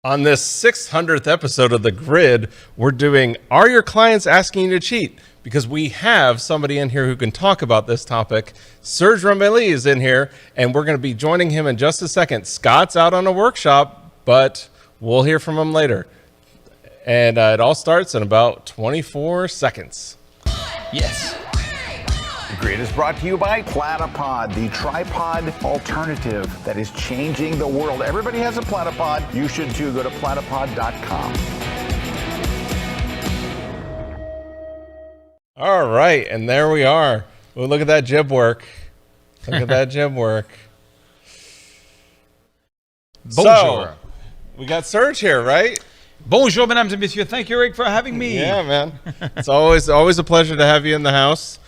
On this 600th episode of The Grid, we're doing Are Your Clients Asking You to Cheat? Because we have somebody in here who can talk about this topic. Serge Ramelli is in here, and we're going to be joining him in just a second. Scott's out on a workshop, but we'll hear from him later. And it all starts in about 24 seconds. Yes. The Grid is brought to you by Platypod, the tripod alternative that is changing the world. Everybody has a Platypod. You should too. Go to platypod.com. All right, and there we are. Well, look at that jib work. Look at that jib work. Bonjour. So, we got Serge here, right? Bonjour, mesdames et messieurs. Thank you, Erik, for having me. Yeah, man. It's always a pleasure to have you in the house.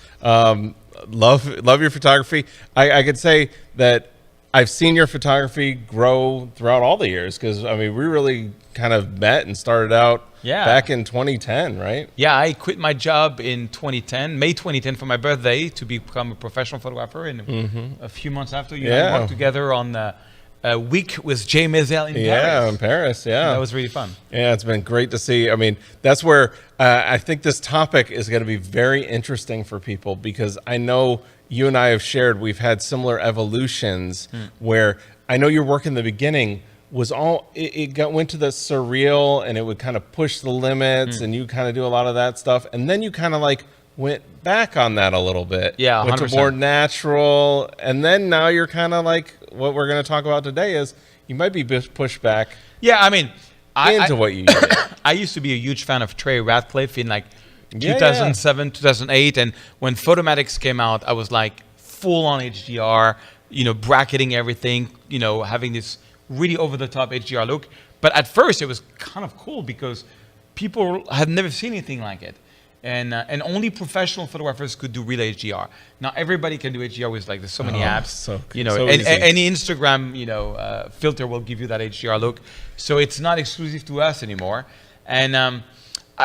Love your photography. I could say that I've seen your photography grow throughout all the years because, I mean, we really kind of met and started out back in 2010, right? Yeah, I quit my job in 2010, May 2010, for my birthday to become a professional photographer. And a few months after, you and I worked together on a week with Jay Maisel in Paris. Yeah, in Paris, yeah. That was really fun. Yeah, it's been great to see. I mean, that's where I think this topic is going to be very interesting for people because I know you and I have shared, we've had similar evolutions where I know your work in the beginning was went to the surreal and it would kind of push the limits and you kind of do a lot of that stuff. And then you kind of like went back on that a little bit. Yeah, 100%. Went to more natural. And then now you're kind of like, what we're going to talk about today is you might be pushed back. Yeah, I mean, what you did. I used to be a huge fan of Trey Ratcliffe in like 2007, 2008. And when Photomatics came out, I was like full on HDR, bracketing everything, having this really over the top HDR look. But at first it was kind of cool because people had never seen anything like it. And only professional photographers could do real HDR. Now everybody can do HDR with like there's so many apps. So any Instagram filter will give you that HDR look. So it's not exclusive to us anymore. And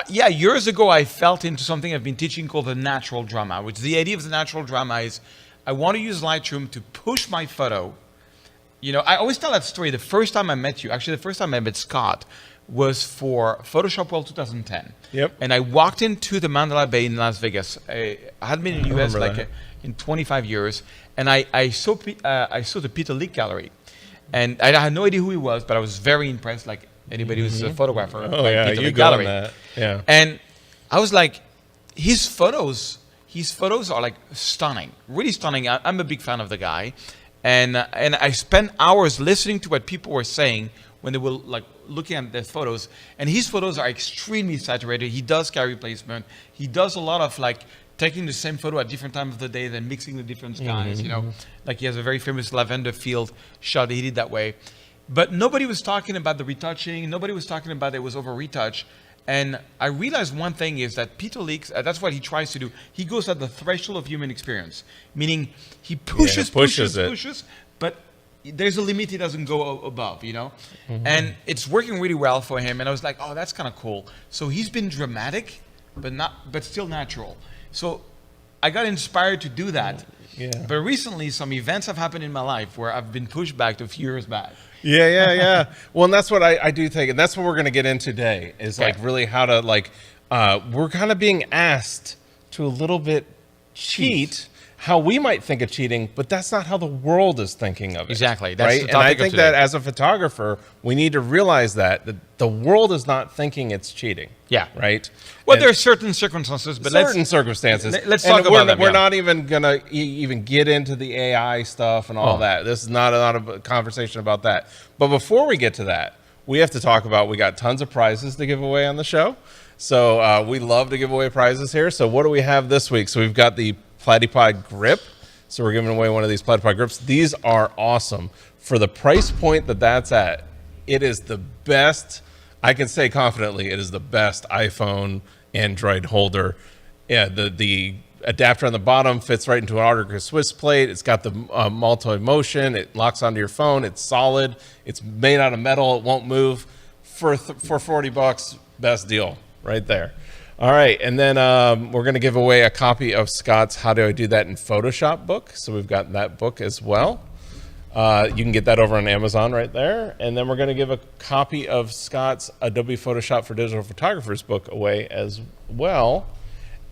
years ago I felt into something I've been teaching called the natural drama, which the idea of the natural drama is I want to use Lightroom to push my photo. I always tell that story. The first time I met you, actually the first time I met Scott, was for Photoshop World 2010. Yep. And I walked into the Mandalay Bay in Las Vegas. I hadn't been in the US in 25 years, and I saw the Peter Leak gallery, and I had no idea who he was, but I was very impressed, like anybody who's a photographer. Oh like yeah, Peter you Leak go on gallery. that. Yeah. And I was like, his photos are like stunning, really stunning. I'm a big fan of the guy, and I spent hours listening to what people were saying when they were like looking at their photos, and his photos are extremely saturated. He does carry placement. He does a lot of like taking the same photo at different times of the day, then mixing the different skies. Like he has a very famous lavender field shot that he did that way. But nobody was talking about the retouching. Nobody was talking about it was over retouch. And I realized one thing is that Peter Leaks, that's what he tries to do. He goes at the threshold of human experience, meaning he pushes, but there's a limit he doesn't go above, And it's working really well for him. And I was like, oh, that's kind of cool. So he's been dramatic, but still natural. So I got inspired to do that. Yeah. But recently, some events have happened in my life where I've been pushed back to a few years back. Yeah. Well, and that's what I do think, and that's what we're going to get into today is like really how to we're kind of being asked to a little bit cheat how we might think of cheating, but that's not how the world is thinking of it. Exactly. That's right? the topic and I of think today. that as a photographer, we need to realize that the world is not thinking it's cheating. Yeah. Right. Well, there are certain circumstances, but circumstances. Let's talk about them. We're not even gonna even get into the AI stuff and all that. This is not a conversation about that. But before we get to that, we have to talk about we got tons of prizes to give away on the show. So we love to give away prizes here. So what do we have this week? So we've got the Platypod grip. So we're giving away one of these Platypod grips. These are awesome for the price point that's at. It is the best. I can say confidently, it is the best iPhone Android holder. Yeah, the adapter on the bottom fits right into an Arctic Swiss plate. It's got the multi-motion. It locks onto your phone. It's solid. It's made out of metal. It won't move. For $40, best deal right there. All right, and then we're going to give away a copy of Scott's How Do I Do That in Photoshop book. So we've got that book as well. You can get that over on Amazon right there. And then we're going to give a copy of Scott's Adobe Photoshop for Digital Photographers book away as well.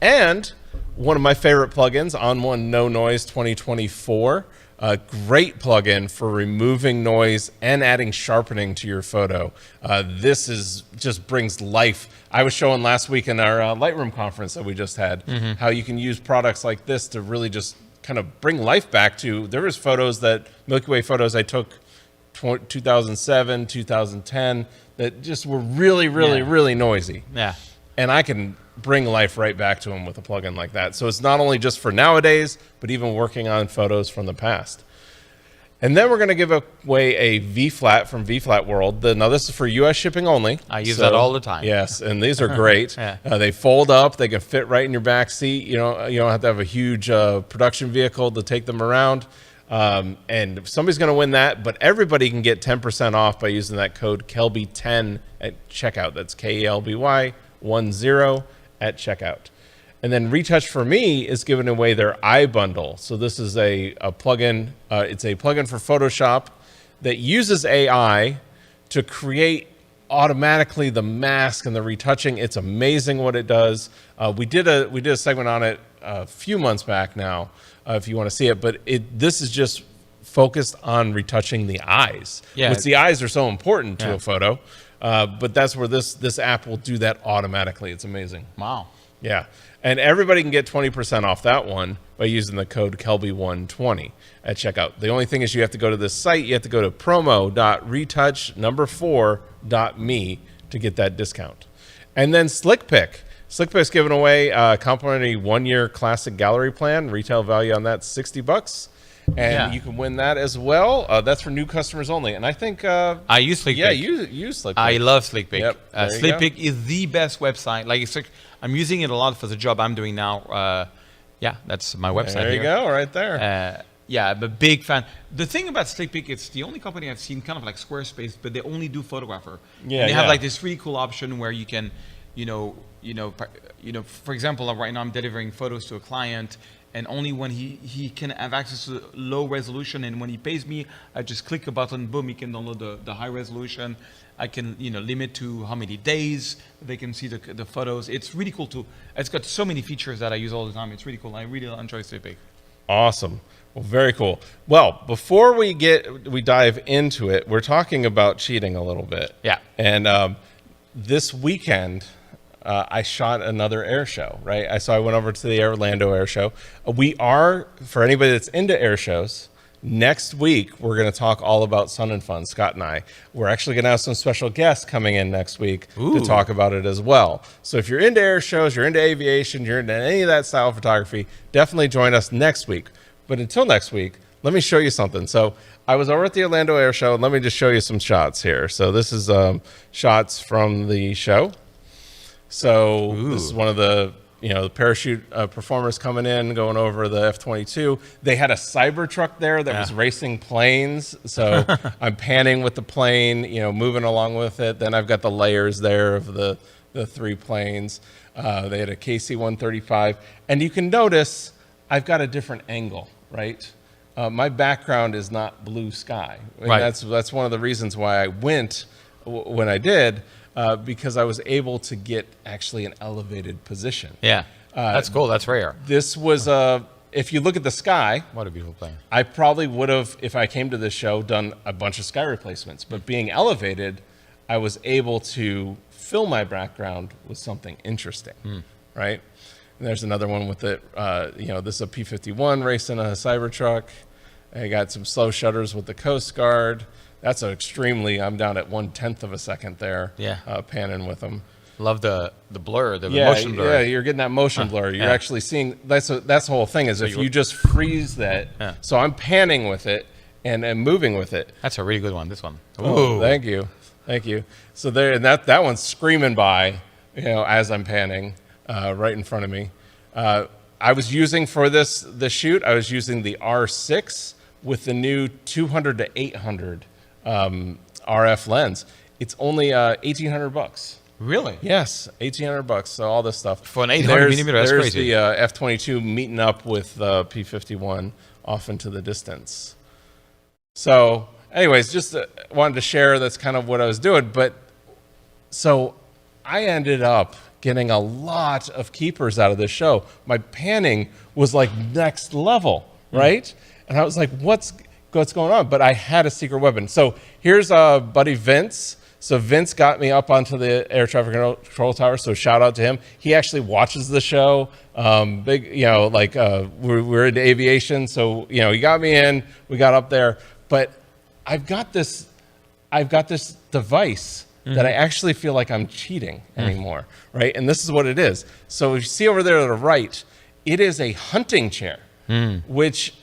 And one of my favorite plugins, On1 No Noise 2024. A great plugin for removing noise and adding sharpening to your photo. This is just brings life. I was showing last week in our Lightroom conference that we just had how you can use products like this to really just kind of bring life back to. There was photos that Milky Way photos I took 2007, 2010 that just were really, really noisy. Yeah. And I can bring life right back to them with a plugin like that. So it's not only just for nowadays, but even working on photos from the past. And then we're going to give away a V-Flat from V-Flat World. Now, this is for U.S. shipping only. I use that all the time. Yes, and these are great. Yeah. They fold up. They can fit right in your back seat. You don't have to have a huge production vehicle to take them around. And somebody's going to win that, but everybody can get 10% off by using that code KELBY10 at checkout. That's KELBY10 at checkout. And then Retouch for Me is giving away their iBundle. So this is a plugin. It's a plugin for Photoshop that uses AI to create automatically the mask and the retouching. It's amazing what it does. We did a segment on it a few months back now, if you want to see it. But this is just focused on retouching the eyes, which the eyes are so important to a photo. But that's where this app will do that automatically. It's amazing. Wow. Yeah. And everybody can get 20% off that one by using the code KELBY120 at checkout. The only thing is you have to go to this site. You have to go to promo.retouch4.me to get that discount. And then SlickPick. SlickPick's giving away a complimentary 1-year classic gallery plan. Retail value on that $60. And you can win that as well. That's for new customers only. And I think I use SlickPick. Yeah, you use SlickPick. I love SlickPick. Yep, SlickPick is the best website. Like I'm using it a lot for the job I'm doing now. That's my website. There you go, right there. I'm a big fan. The thing about SlickPick, it's the only company I've seen kind of like Squarespace, but they only do photographer. Yeah, and they have like this really cool option where you can, for example, right now I'm delivering photos to a client. And only when he can have access to low resolution, and when he pays me, I just click a button, boom, he can download the high resolution. I can limit to how many days they can see the photos. It's really cool too. It's got so many features that I use all the time. It's really cool. I really enjoy SlickPick. Awesome. Well, very cool. Well, before we dive into it, we're talking about cheating a little bit. Yeah. And this weekend, I shot another air show, right? I went over to the Orlando air show. We are, for anybody that's into air shows, next week we're going to talk all about Sun and Fun, Scott and I. We're actually going to have some special guests coming in next week to talk about it as well. So if you're into air shows, you're into aviation, you're into any of that style of photography, definitely join us next week. But until next week, let me show you something. So I was over at the Orlando air show, and let me just show you some shots here. So this is shots from the show. So this is one of the the parachute performers coming in, going over the F-22. They had a Cybertruck there that was racing planes. So I'm panning with the plane, moving along with it. Then I've got the layers there of the 3 planes. They had a KC-135, and you can notice I've got a different angle, right? My background is not blue sky. And that's one of the reasons why I went when I did. Because I was able to get actually an elevated position. Yeah. That's cool. That's rare. This was, if you look at the sky. What a beautiful plane. I probably would have, if I came to this show, done a bunch of sky replacements. But being elevated, I was able to fill my background with something interesting, right? And there's another one with it. This is a P-51 racing a Cybertruck. I got some slow shutters with the Coast Guard. That's I'm down at 1/10 of a second there. Yeah. Panning with them. Love the blur, the motion blur. Yeah, you're getting that motion blur. You're actually seeing, that's the whole thing is if you just freeze that. Yeah. So I'm panning with it and moving with it. That's a really good one, this one. Oh, thank you. Thank you. So there, and that one's screaming by, as I'm panning right in front of me. I was using for this shoot, I was using the R6 with the new 200 to 800 RF lens. It's only $1,800. Really? Yes, $1,800. So all this stuff for an 800 millimeter. That's there's crazy. The F-22 meeting up with the P-51 off into the distance. So, anyways, just wanted to share that's kind of what I was doing. But so I ended up getting a lot of keepers out of this show. My panning was like next level, right? And I was like, what's going on? But I had a secret weapon. So here's buddy Vince. So Vince got me up onto the air traffic control tower. So shout out to him. He actually watches the show. Big, we're into aviation. So, he got me in, we got up there, but I've got this device that I actually feel like I'm cheating anymore. Right. And this is what it is. So if you see over there to the right, it is a hunting chair, which,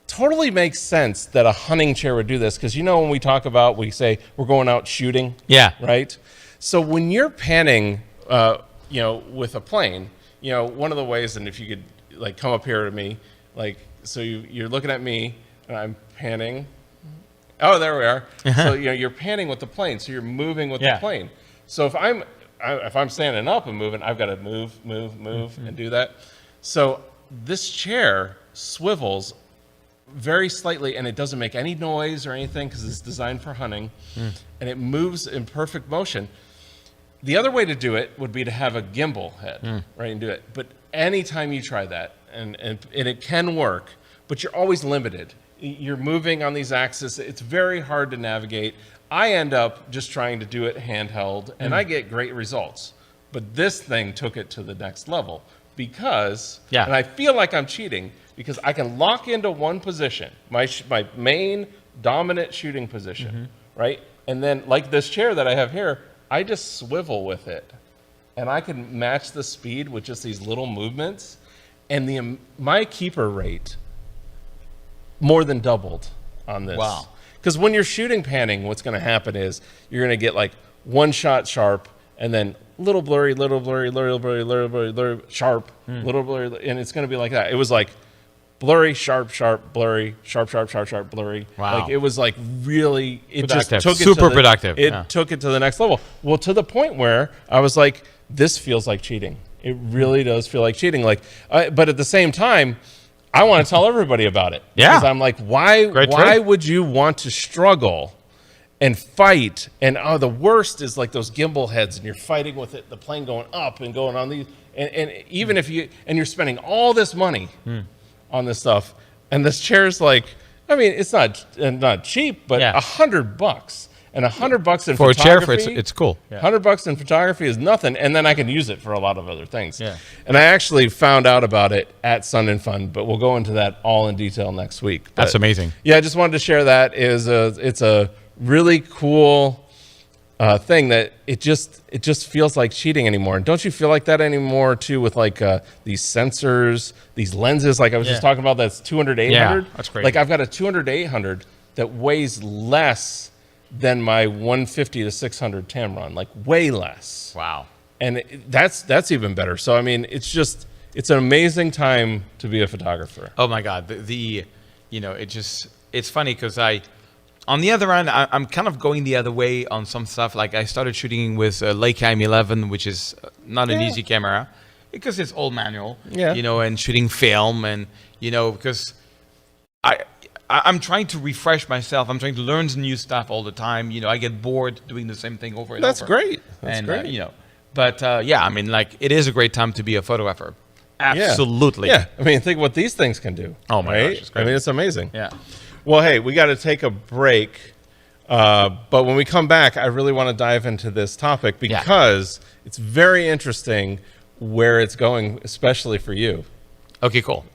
totally makes sense that a hunting chair would do this, because when we talk about, we say we're going out shooting, right? So when you're panning, with a plane, one of the ways, and if you could like come up here to me, like, so you're looking at me and I'm panning. Oh, there we are. So you're panning with the plane, so you're moving with the plane. So if I'm standing up and moving, I've got to move, and do that. So this chair swivels very slightly, and it doesn't make any noise or anything because it's designed for hunting, and it moves in perfect motion. The other way to do it would be to have a gimbal head, right, and do it. But anytime you try that, and it can work, but you're always limited. You're moving on these axes. It's very hard to navigate. I end up just trying to do it handheld, and I get great results. But this thing took it to the next level because, and I feel like I'm cheating, because I can lock into one position, my main dominant shooting position, right? And then, like this chair that I have here, I just swivel with it. And I can match the speed with just these little movements. And my keeper rate more than doubled on this. Wow. Because when you're shooting panning, what's going to happen is you're going to get like one shot sharp, and then little blurry, little blurry, little blurry, little blurry, little sharp, little blurry, and it's going to be like that. It was like blurry, sharp, sharp, blurry, sharp, sharp, sharp, sharp, blurry. Wow. Like it was like really, it Productive. just took it Super to productive. It took it to the next level. Well, to the point where I was like, this feels like cheating. It really does feel like cheating. Like, but at the same time, I want to tell everybody about it. Yeah. Because I'm like, why would you want to struggle and fight? And the worst is like those gimbal heads, and you're fighting with it, the plane going up and going on these, and even if you're spending all this money on this stuff, and this chair's like, I mean, it's not cheap, but $100, and $100 in for a chair, photography, it's cool. $100 in photography is nothing, and then I can use it for a lot of other things. Yeah. And I actually found out about it at Sun and Fun, but we'll go into that all in detail next week. But That's amazing. yeah, I just wanted to share that. It's a really cool thing that it just feels like cheating anymore. And don't you feel like that anymore too with like these sensors, these lenses? Like I was just talking about, that's 200 to 800. Yeah, that's crazy. Like I've got a 200 to 800 that weighs less than my 150 to 600 Tamron, like way less. Wow. And that's even better. So I mean, it's an amazing time to be a photographer. Oh my God, it's funny because on the other end, I'm kind of going the other way on some stuff. Like I started shooting with Leica M11, which is not an easy camera because it's all manual. Yeah. And shooting film, and because I'm trying to refresh myself. I'm trying to learn new stuff all the time. I get bored doing the same thing over and That's over. great. That's great. But I mean, like it is a great time to be a photographer. Absolutely. Yeah. I mean, think what these things can do. Oh my gosh, it's great. I mean, it's amazing. Yeah. Well, hey, we got to take a break. But when we come back, I really want to dive into this topic because it's very interesting where it's going, especially for you. Okay, cool.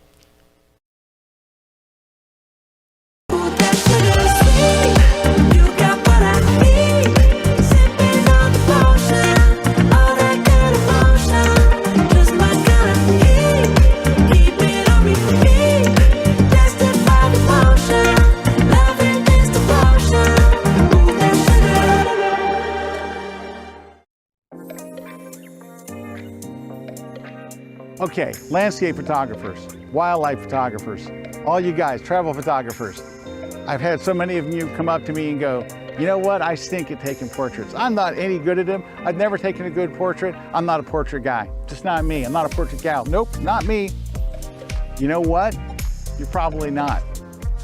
Okay, landscape photographers, wildlife photographers, all you guys, travel photographers. I've had so many of you come up to me and go, you know what, I stink at taking portraits. I'm not any good at them. I've never taken a good portrait. I'm not a portrait guy. Just not me. I'm not a portrait gal. Nope, not me. You know what? You're probably not.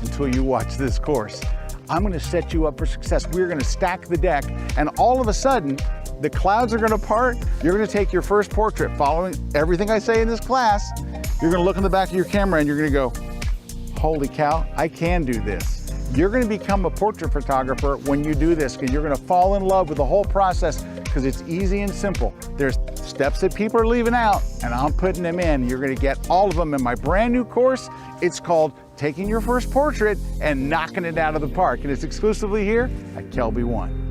until you watch this course. I'm gonna set you up for success. We're gonna stack the deck, and all of a sudden, the clouds are gonna part. You're gonna take your first portrait following everything I say in this class. You're gonna look in the back of your camera and you're gonna go, holy cow, I can do this. You're gonna become a portrait photographer when you do this, because you're gonna fall in love with the whole process, because it's easy and simple. There's steps that people are leaving out, and I'm putting them in. You're gonna get all of them in my brand new course. It's called Taking Your First Portrait and Knocking It Out of the Park, and it's exclusively here at Kelby One.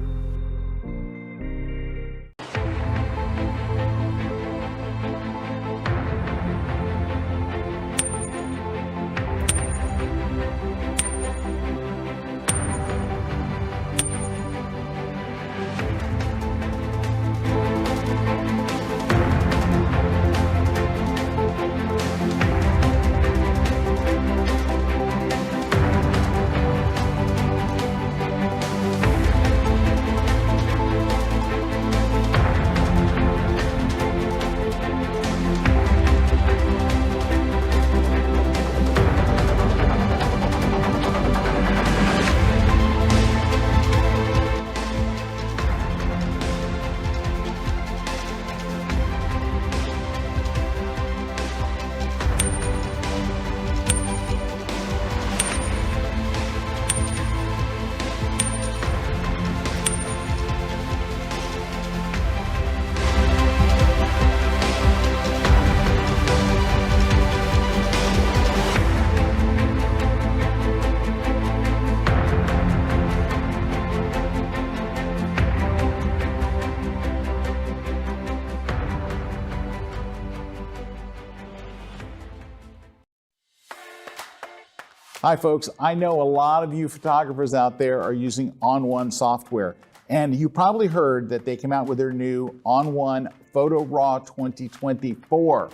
Hi folks, I know a lot of you photographers out there are using On1 software, and you probably heard that they came out with their new On1 Photo Raw 2024.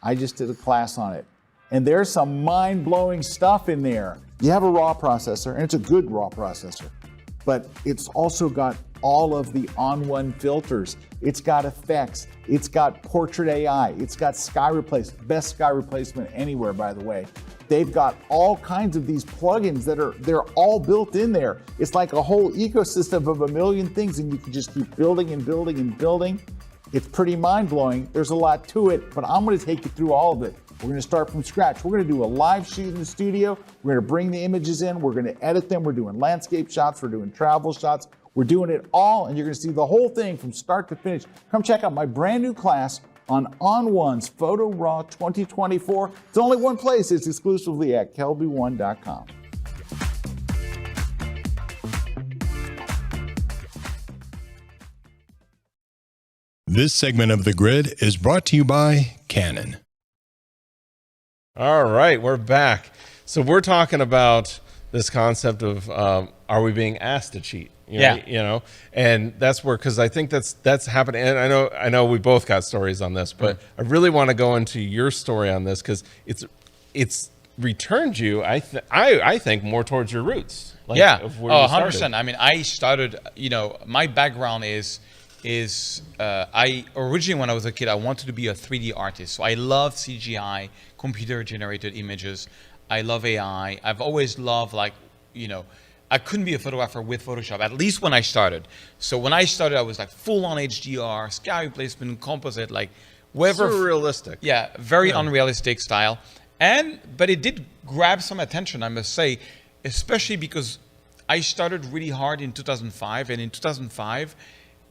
I just did a class on it, and there's some mind-blowing stuff in there. You have a RAW processor, and it's a good RAW processor, but it's also got all of the On1 filters. It's got effects, it's got portrait AI, it's got sky replacement, best sky replacement anywhere, by the way. They've got all kinds of these plugins they're all built in there. It's like a whole ecosystem of a million things, and you can just keep building and building and building. It's pretty mind-blowing. There's a lot to it, but I'm gonna take you through all of it. We're gonna start from scratch. We're gonna do a live shoot in the studio. We're gonna bring the images in. We're gonna edit them. We're doing landscape shots. We're doing travel shots. We're doing it all, and you're gonna see the whole thing from start to finish. Come check out my brand new class on On1's Photo Raw 2024. It's only one place. It's exclusively at kelby1.com. This segment of The Grid is brought to you by Canon. All right, we're back. So we're talking about this concept of are we being asked to cheat? And that's where, because I think that's happening. And I know we both got stories on this, but I really want to go into your story on this, because it's returned you, I think, more towards your roots. Like, of where you 100%. I mean, I started, my background is I originally, when I was a kid, I wanted to be a 3D artist. So I love CGI, computer generated images. I love AI. I've always loved, I couldn't be a photographer with Photoshop, at least when I started. So when I started, I was like full on HDR, sky replacement, composite, like whatever. Surrealistic. Yeah, very unrealistic style. But it did grab some attention, I must say, especially because I started really hard in 2005. And in 2005,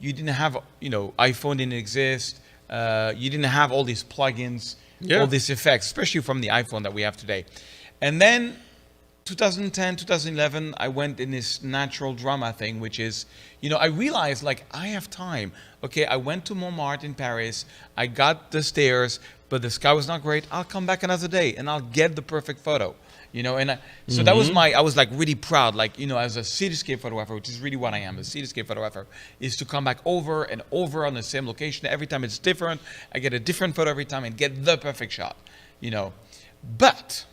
you didn't have, iPhone didn't exist. You didn't have all these plugins, all these effects, especially from the iPhone that we have today. And then 2010, 2011, I went in this natural drama thing, which is, I realized, I have time. Okay, I went to Montmartre in Paris. I got the stairs, but the sky was not great. I'll come back another day and I'll get the perfect photo. So that was I was really proud, as a cityscape photographer, which is really what I am, a cityscape photographer, is to come back over and over on the same location. Every time it's different. I get a different photo every time and get the perfect shot, But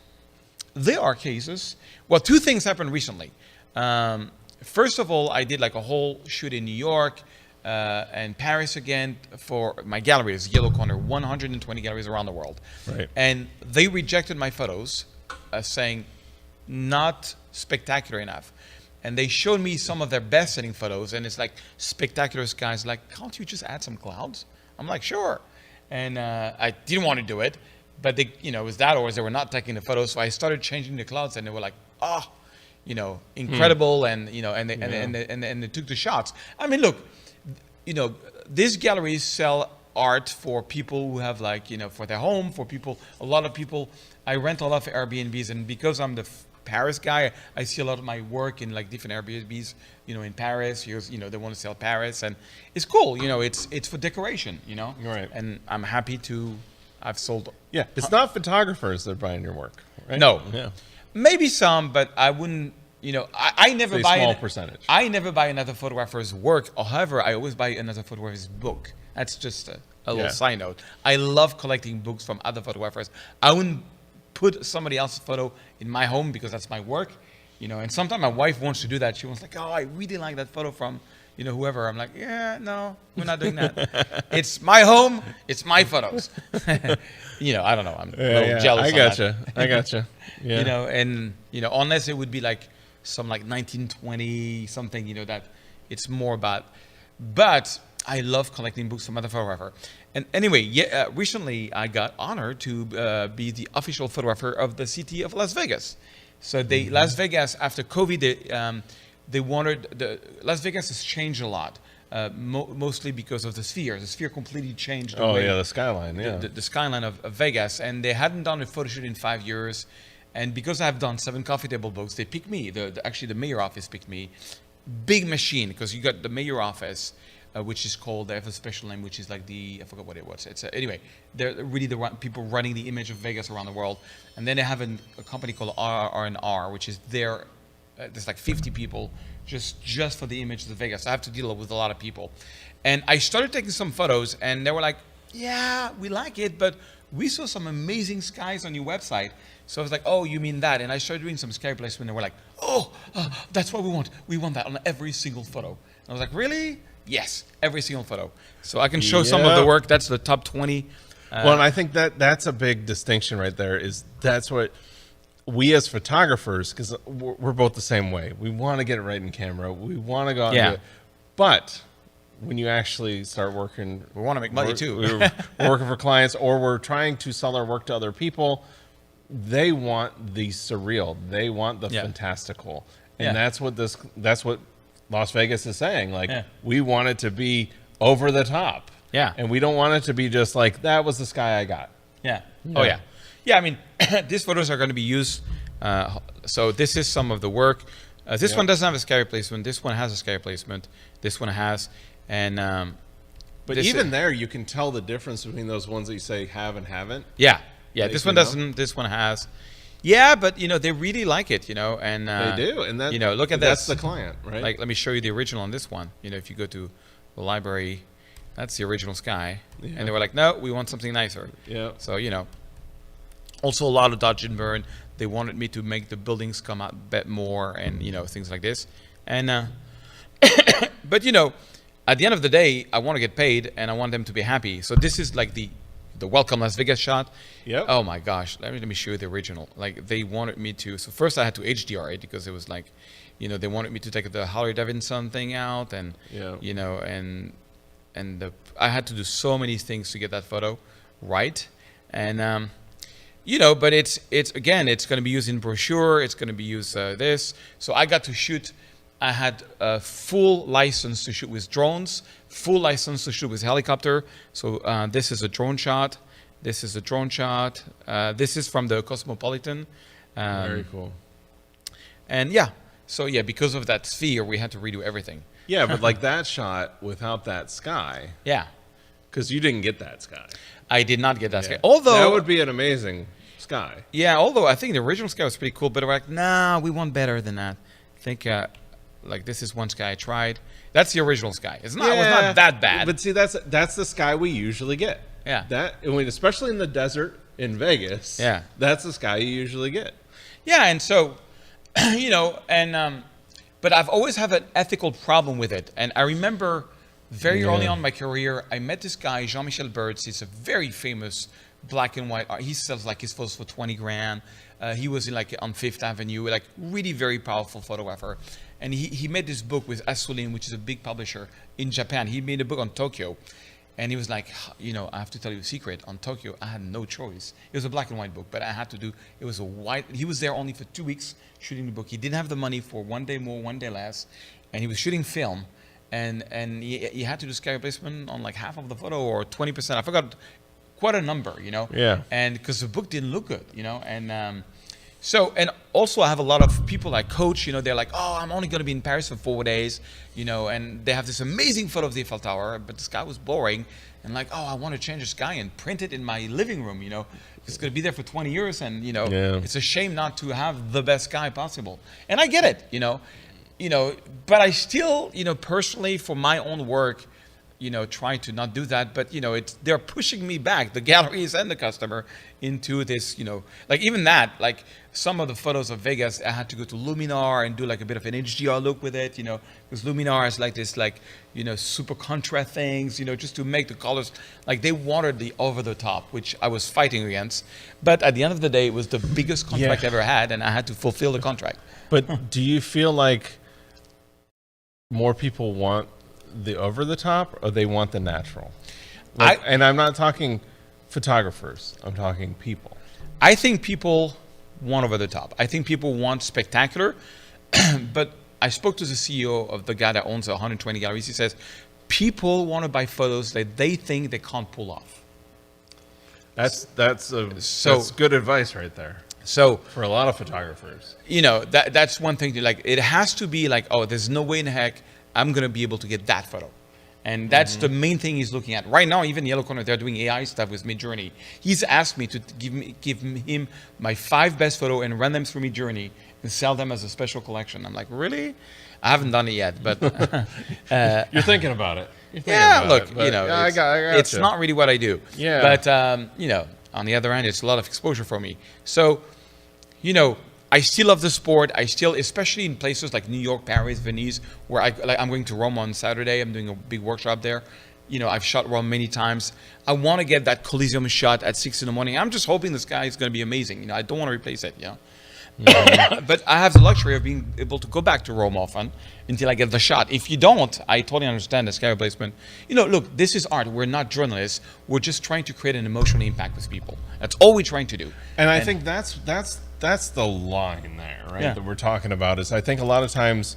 there are cases. Well, two things happened recently. First of all, I did a whole shoot in New York and Paris again for my galleries, Yellow Corner, 120 galleries around the world. Right. And they rejected my photos saying, not spectacular enough. And they showed me some of their best-selling photos, and it's like spectacular skies. Like, can't you just add some clouds? I'm like, sure. And I didn't want to do it, but they, you know, it was that, or they were not taking the photos. So I started changing the clouds, and they were like, you know, incredible, and you know, and they took the shots. I mean, look, you know, these galleries sell art for people who have, like, you know, for their home, for people, a lot of people. I rent a lot of Airbnbs, and because I'm the Paris guy, I see a lot of my work in like different Airbnbs, you know, in Paris. You know, they want to sell Paris, and it's cool. You know, it's for decoration. You know, Right. And I'm happy to. I've sold. Yeah, it's not photographers that are buying your work, right? No. Yeah. Maybe some, but I wouldn't. You know, I never It's a buy small percentage. I never buy another photographer's work. However, I always buy another photographer's book. That's just a little side note. I love collecting books from other photographers. I wouldn't put somebody else's photo in my home because that's my work. You know, and sometimes my wife wants to do that. She wants like, oh, I really like that photo from, you know, whoever. I'm like, yeah, no, we're not doing that. It's my home. It's my photos. You know, I don't know. I'm a little jealous. I gotcha. I gotcha. Yeah. You know, and you know, unless it would be like some like 1920 something, you know, that it's more about. But I love collecting books from other photographers. And anyway, recently I got honored to be the official photographer of the city of Las Vegas. So Las Vegas, after COVID, they wanted Las Vegas has changed a lot. Mostly because of the sphere. The sphere completely changed the way, the skyline, the skyline of Vegas. And they hadn't done a photo shoot in 5 years. And because I've done 7 coffee table books, they picked me. Actually, the mayor office picked me. Big machine, because you got the mayor office, which is called, they have a special name, which is like I forgot what it was. It's anyway, they're really the people running the image of Vegas around the world. And then they have a company called R&R, which is there's like 50 people just for the image of Vegas. I have to deal with a lot of people. And I started taking some photos, and they were like, yeah, we like it, but we saw some amazing skies on your website. So I was like, oh, you mean that? And I started doing some sky placement, and they were like, oh, that's what we want. We want that on every single photo. And I was like, really? Yes, every single photo. So I can show some of the work. That's the top 20. Well, and I think that's a big distinction right there. Is that's what we as photographers, because we're both the same way. We want to get it right in camera. We want to go out and do it. But when you actually start working, we want to make money too. We're working for clients, or we're trying to sell our work to other people. They want the surreal. They want the fantastical, and that's what Las Vegas is saying. Like, we want it to be over the top. Yeah. And we don't want it to be just like, that was the sky I got. Yeah. Oh, yeah. Yeah, I mean, these photos are going to be used. So this is some of the work. This one doesn't have a sky replacement. This one has a sky replacement. This one has. And but even there, you can tell the difference between those ones that you say have and haven't. Yeah. Yeah, this one doesn't. This one has. Yeah, but, you know, they really like it, you know. And they do. And that, you know, look at that's this. the client, right? Like, let me show you the original on this one. You know, if you go to the library, that's the original sky. Yeah. And they were like, no, we want something nicer. Yeah. So, you know, also a lot of dodge and burn. They wanted me to make the buildings come out a bit more and, you know, things like this. And, but, you know, at the end of the day, I want to get paid and I want them to be happy. So this is like the Welcome Las Vegas shot. Yep. Oh my gosh. Let me show you the original. Like, they wanted me to, so first I had to HDR it because it was like, you know, they wanted me to take the Harley Davidson thing out and, you know, and I had to do so many things to get that photo right. And, you know, but it's again, it's going to be used in brochure. It's going to be used this. So I got to shoot. I had a full license to shoot with drones, full license to shoot with helicopter. So this is a drone shot. This is a drone shot. This is from the Cosmopolitan. Very cool. And yeah, so yeah, because of that sphere, we had to redo everything. Yeah, but like that shot without that sky. Yeah. Because you didn't get that sky. I did not get that sky. Although that would be an amazing sky. Yeah, although I think the original sky was pretty cool, but we're like, nah, we want better than that. I think like this is one sky I tried. That's the original sky. It was not that bad. But see, that's the sky we usually get. Yeah. That, I mean, especially in the desert in Vegas. Yeah. That's the sky you usually get. Yeah, and so, you know, and but I've always had an ethical problem with it. And I remember very early on in my career, I met this guy, Jean-Michel Bertz. He's a very famous black and white art. He sells like his photos for 20 grand. He was in like on Fifth Avenue, like really very powerful photographer. And he made this book with Asulin, which is a big publisher in Japan. He made a book on Tokyo. And he was like, you know, I have to tell you a secret. On Tokyo, I had no choice. It was a black and white book, but I had to do, it was a white, he was there only for 2 weeks shooting the book. He didn't have the money for 1 day more, 1 day less. And he was shooting film. And he had to do sky replacement on like half of the photo or 20%. I forgot, quite a number, you know? Yeah. And because the book didn't look good, you know? And so, and also I have a lot of people I coach, you know, they're like, oh, I'm only going to be in Paris for 4 days, you know, and they have this amazing photo of the Eiffel Tower, but the sky was boring. And like, oh, I want to change the sky and print it in my living room, you know. It's going to be there for 20 years and, you know, it's a shame not to have the best sky possible. And I get it, you know, but I still, you know, personally for my own work, you know, try to not do that, but you know, they're pushing me back, the galleries and the customer, into this, you know, like even that, like some of the photos of Vegas, I had to go to Luminar and do like a bit of an HDR look with it, you know, because Luminar is like this, like, you know, super contra things, you know, just to make the colors, like they wanted the over the top, which I was fighting against. But at the end of the day, it was the biggest contract I ever had, and I had to fulfill the contract. But do you feel like more people want the over the top or they want the natural? Like, and I'm not talking photographers, I'm talking people. I think people want over the top. I think people want spectacular. But I spoke to the CEO of the guy that owns 120 galleries. He says people want to buy photos that they think they can't pull off. That's good advice right there. So for a lot of photographers, you know, that's one thing to like, it has to be like, oh, there's no way in heck I'm going to be able to get that photo. And that's the main thing he's looking at. Right now, even Yellow Corner, they're doing AI stuff with Midjourney. He's asked me to give him my 5 best photo and run them through Midjourney and sell them as a special collection. I'm like, really? I haven't done it yet, but you're thinking about it. Yeah, look, you know, I got it's not really what I do. Yeah. But you know, on the other hand, it's a lot of exposure for me. So, you know, I still love the sport. I still, especially in places like New York, Paris, Venice, where I'm going to Rome on Saturday. I'm doing a big workshop there. You know, I've shot Rome many times. I want to get that Coliseum shot at 6 in the morning. I'm just hoping the sky is going to be amazing. You know, I don't want to replace it. You know. But I have the luxury of being able to go back to Rome often until I get the shot. If you don't, I totally understand the sky replacement. You know, look, this is art. We're not journalists. We're just trying to create an emotional impact with people. That's all we're trying to do. And I think that's the line there, right? Yeah. That we're talking about is I think a lot of times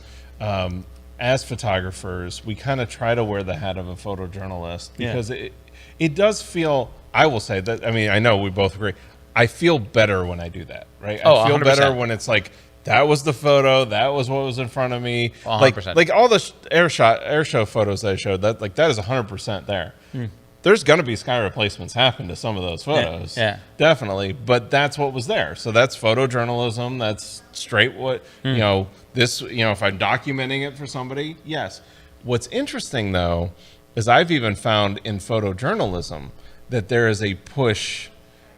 as photographers, we kind of try to wear the hat of a photojournalist because it does feel, I will say that, I mean, I know we both agree. I feel better when I do that, right? I feel 100%. better when it's like, that was the photo, that was what was in front of me. 100%. Like all the Airshow photos I showed, that is 100% there. There's going to be sky replacements happen to some of those photos. Yeah. Definitely. But that's what was there. So that's photojournalism. That's straight what, you know, this, you know, if I'm documenting it for somebody, yes. What's interesting, though, is I've even found in photojournalism that there is a push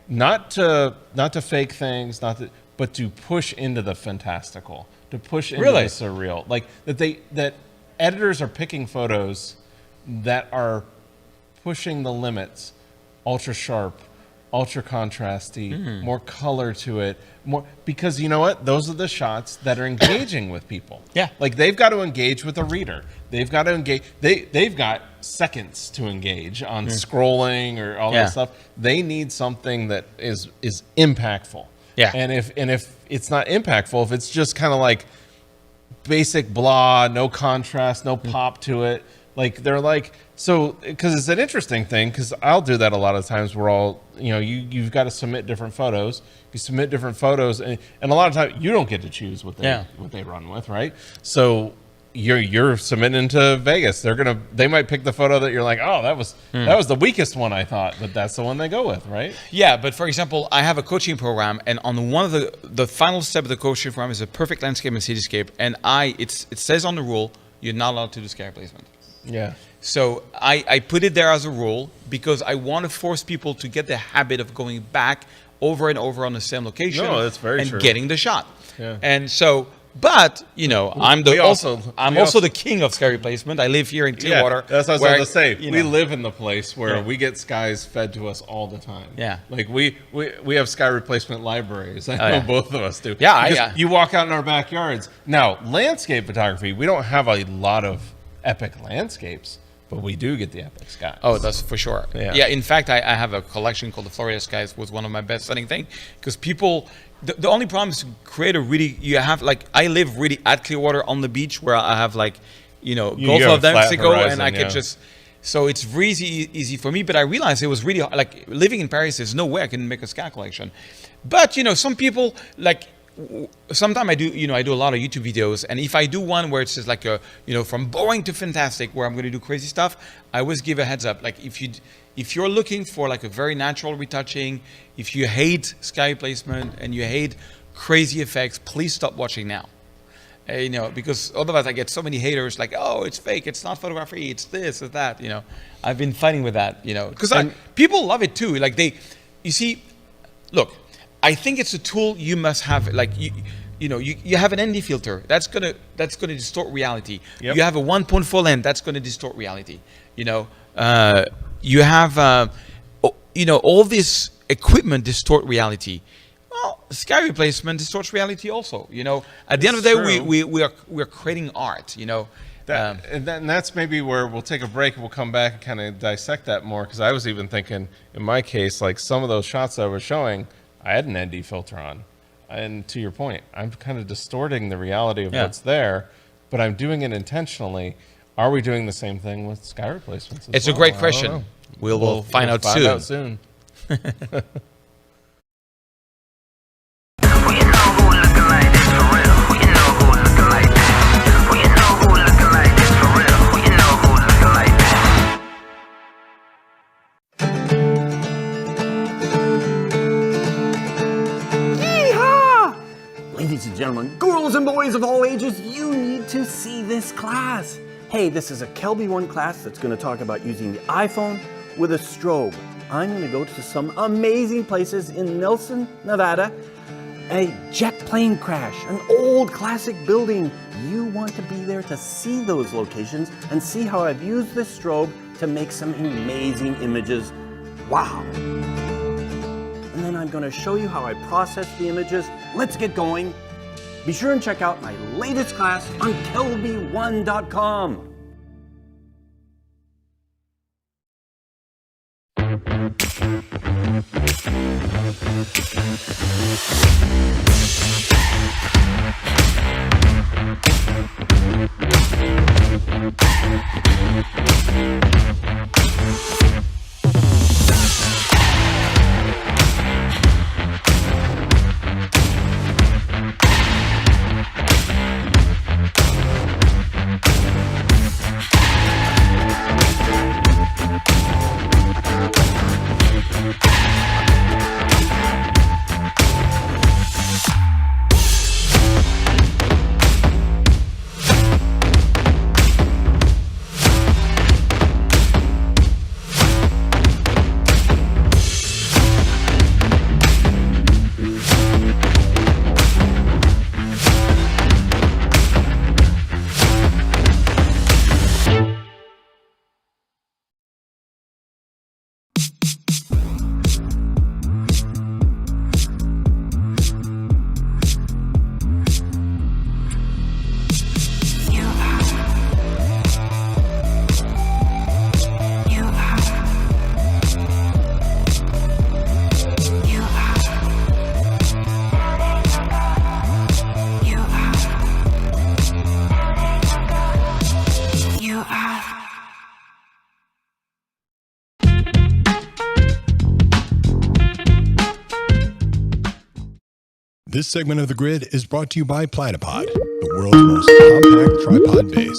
not to fake things, but to push into the fantastical, to push into the surreal. Like that editors are picking photos that are pushing the limits, ultra sharp, ultra contrasty, more color to it, more, because you know what? Those are the shots that are engaging with people. Yeah. Like they've got to engage with the reader. They've got to engage. They've got seconds to engage on scrolling or all that stuff. They need something that is impactful. Yeah. And if it's not impactful, if it's just kind of like basic blah, no contrast, no pop to it, like they're like, so, because it's an interesting thing, because I'll do that a lot of times. We're all, you know, you've got to submit different photos. You submit different photos, and a lot of times you don't get to choose what they run with, right? So you're submitting to Vegas. They might pick the photo that you're like, oh, that was the weakest one I thought, but that's the one they go with, right? Yeah, but for example, I have a coaching program, and on one of the final step of the coaching program is a perfect landscape and cityscape, and it says on the rule you're not allowed to do sky replacement. Yeah. So I put it there as a rule because I want to force people to get the habit of going back over and over on the same location No, that's very true. getting the shot. Yeah. And so But I'm also the king of sky replacement. I live here in Clearwater. That's what I was going to say. We know. live in the place where we get skies fed to us all the time. Yeah. Like we have sky replacement libraries. I know both of us do. Yeah, You walk out in our backyards. Now, landscape photography, we don't have a lot of epic landscapes, but we do get the epic skies. Oh, that's for sure. Yeah. In fact, I have a collection called the Florida Skies, was one of my best selling things, because people. The only problem is to create I live really at Clearwater on the beach, where I have Gulf of Mexico, and I could just, so it's really easy for me. But I realized it was really like living in Paris. There's no way I can make a sky collection. But some people sometimes I do a lot of YouTube videos, and if I do one where it's just like from boring to fantastic, where I'm going to do crazy stuff, I always give a heads up. Like if you're looking for like a very natural retouching, if you hate sky placement and you hate crazy effects, please stop watching now. Because otherwise I get so many haters like, oh, it's fake, it's not photography, it's this, it's that. I've been fighting with that. Because people love it too. Like look, I think it's a tool you must have. Like you have an ND filter that's gonna distort reality. Yep. You have a 1.4 lens that's gonna distort reality. You have all this equipment distort reality. Well, sky replacement distorts reality also. At the end of the day, we are creating art. And that's maybe where we'll take a break and we'll come back and kind of dissect that more, because I was even thinking in my case, like some of those shots that I was showing, I had an ND filter on, and to your point, I'm kind of distorting the reality of what's there, but I'm doing it intentionally. Are we doing the same thing with sky replacements? It's a great question. We'll find out soon. Ladies and gentlemen, girls and boys of all ages, you need to see this class. Hey, this is a Kelby 1 class that's going to talk about using the iPhone with a strobe. I'm going to go to some amazing places in Nelson, Nevada. A jet plane crash, an old classic building. You want to be there to see those locations and see how I've used this strobe to make some amazing images. Wow. And then I'm going to show you how I process the images. Let's get going. Be sure and check out my latest class on kelby1.com. This segment of The Grid is brought to you by Platypod, the world's most compact tripod base.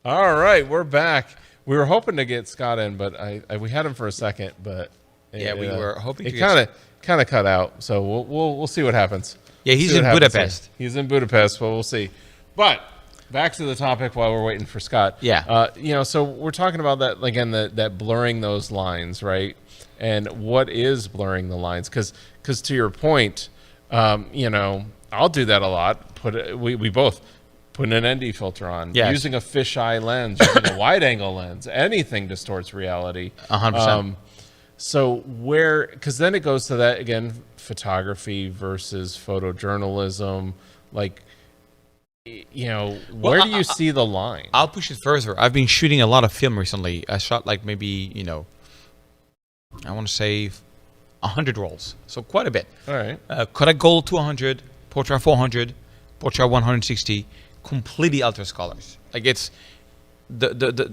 All right, we're back. We were hoping to get Scott in, but we had him for a second, but we were hoping to get kind of cut out. So we'll see what happens. Yeah, he's in Budapest. He's in Budapest, but we'll see. But back to the topic while we're waiting for Scott. Yeah. So we're talking about that again, that blurring those lines, right? And what is blurring the lines? Because to your point, I I'll do that a lot. We both put an ND filter on, Yes. using a fisheye lens, using a wide angle lens. Anything distorts reality. 100%. So because then it goes to that again, photography versus photojournalism. Like, where do you see the line? I'll push it further. I've been shooting a lot of film recently. I shot like maybe, I want to say 100 rolls. So quite a bit. All right. Kodak Gold 200, Portrait 400, Portrait 160, completely ultra colors. Like it's the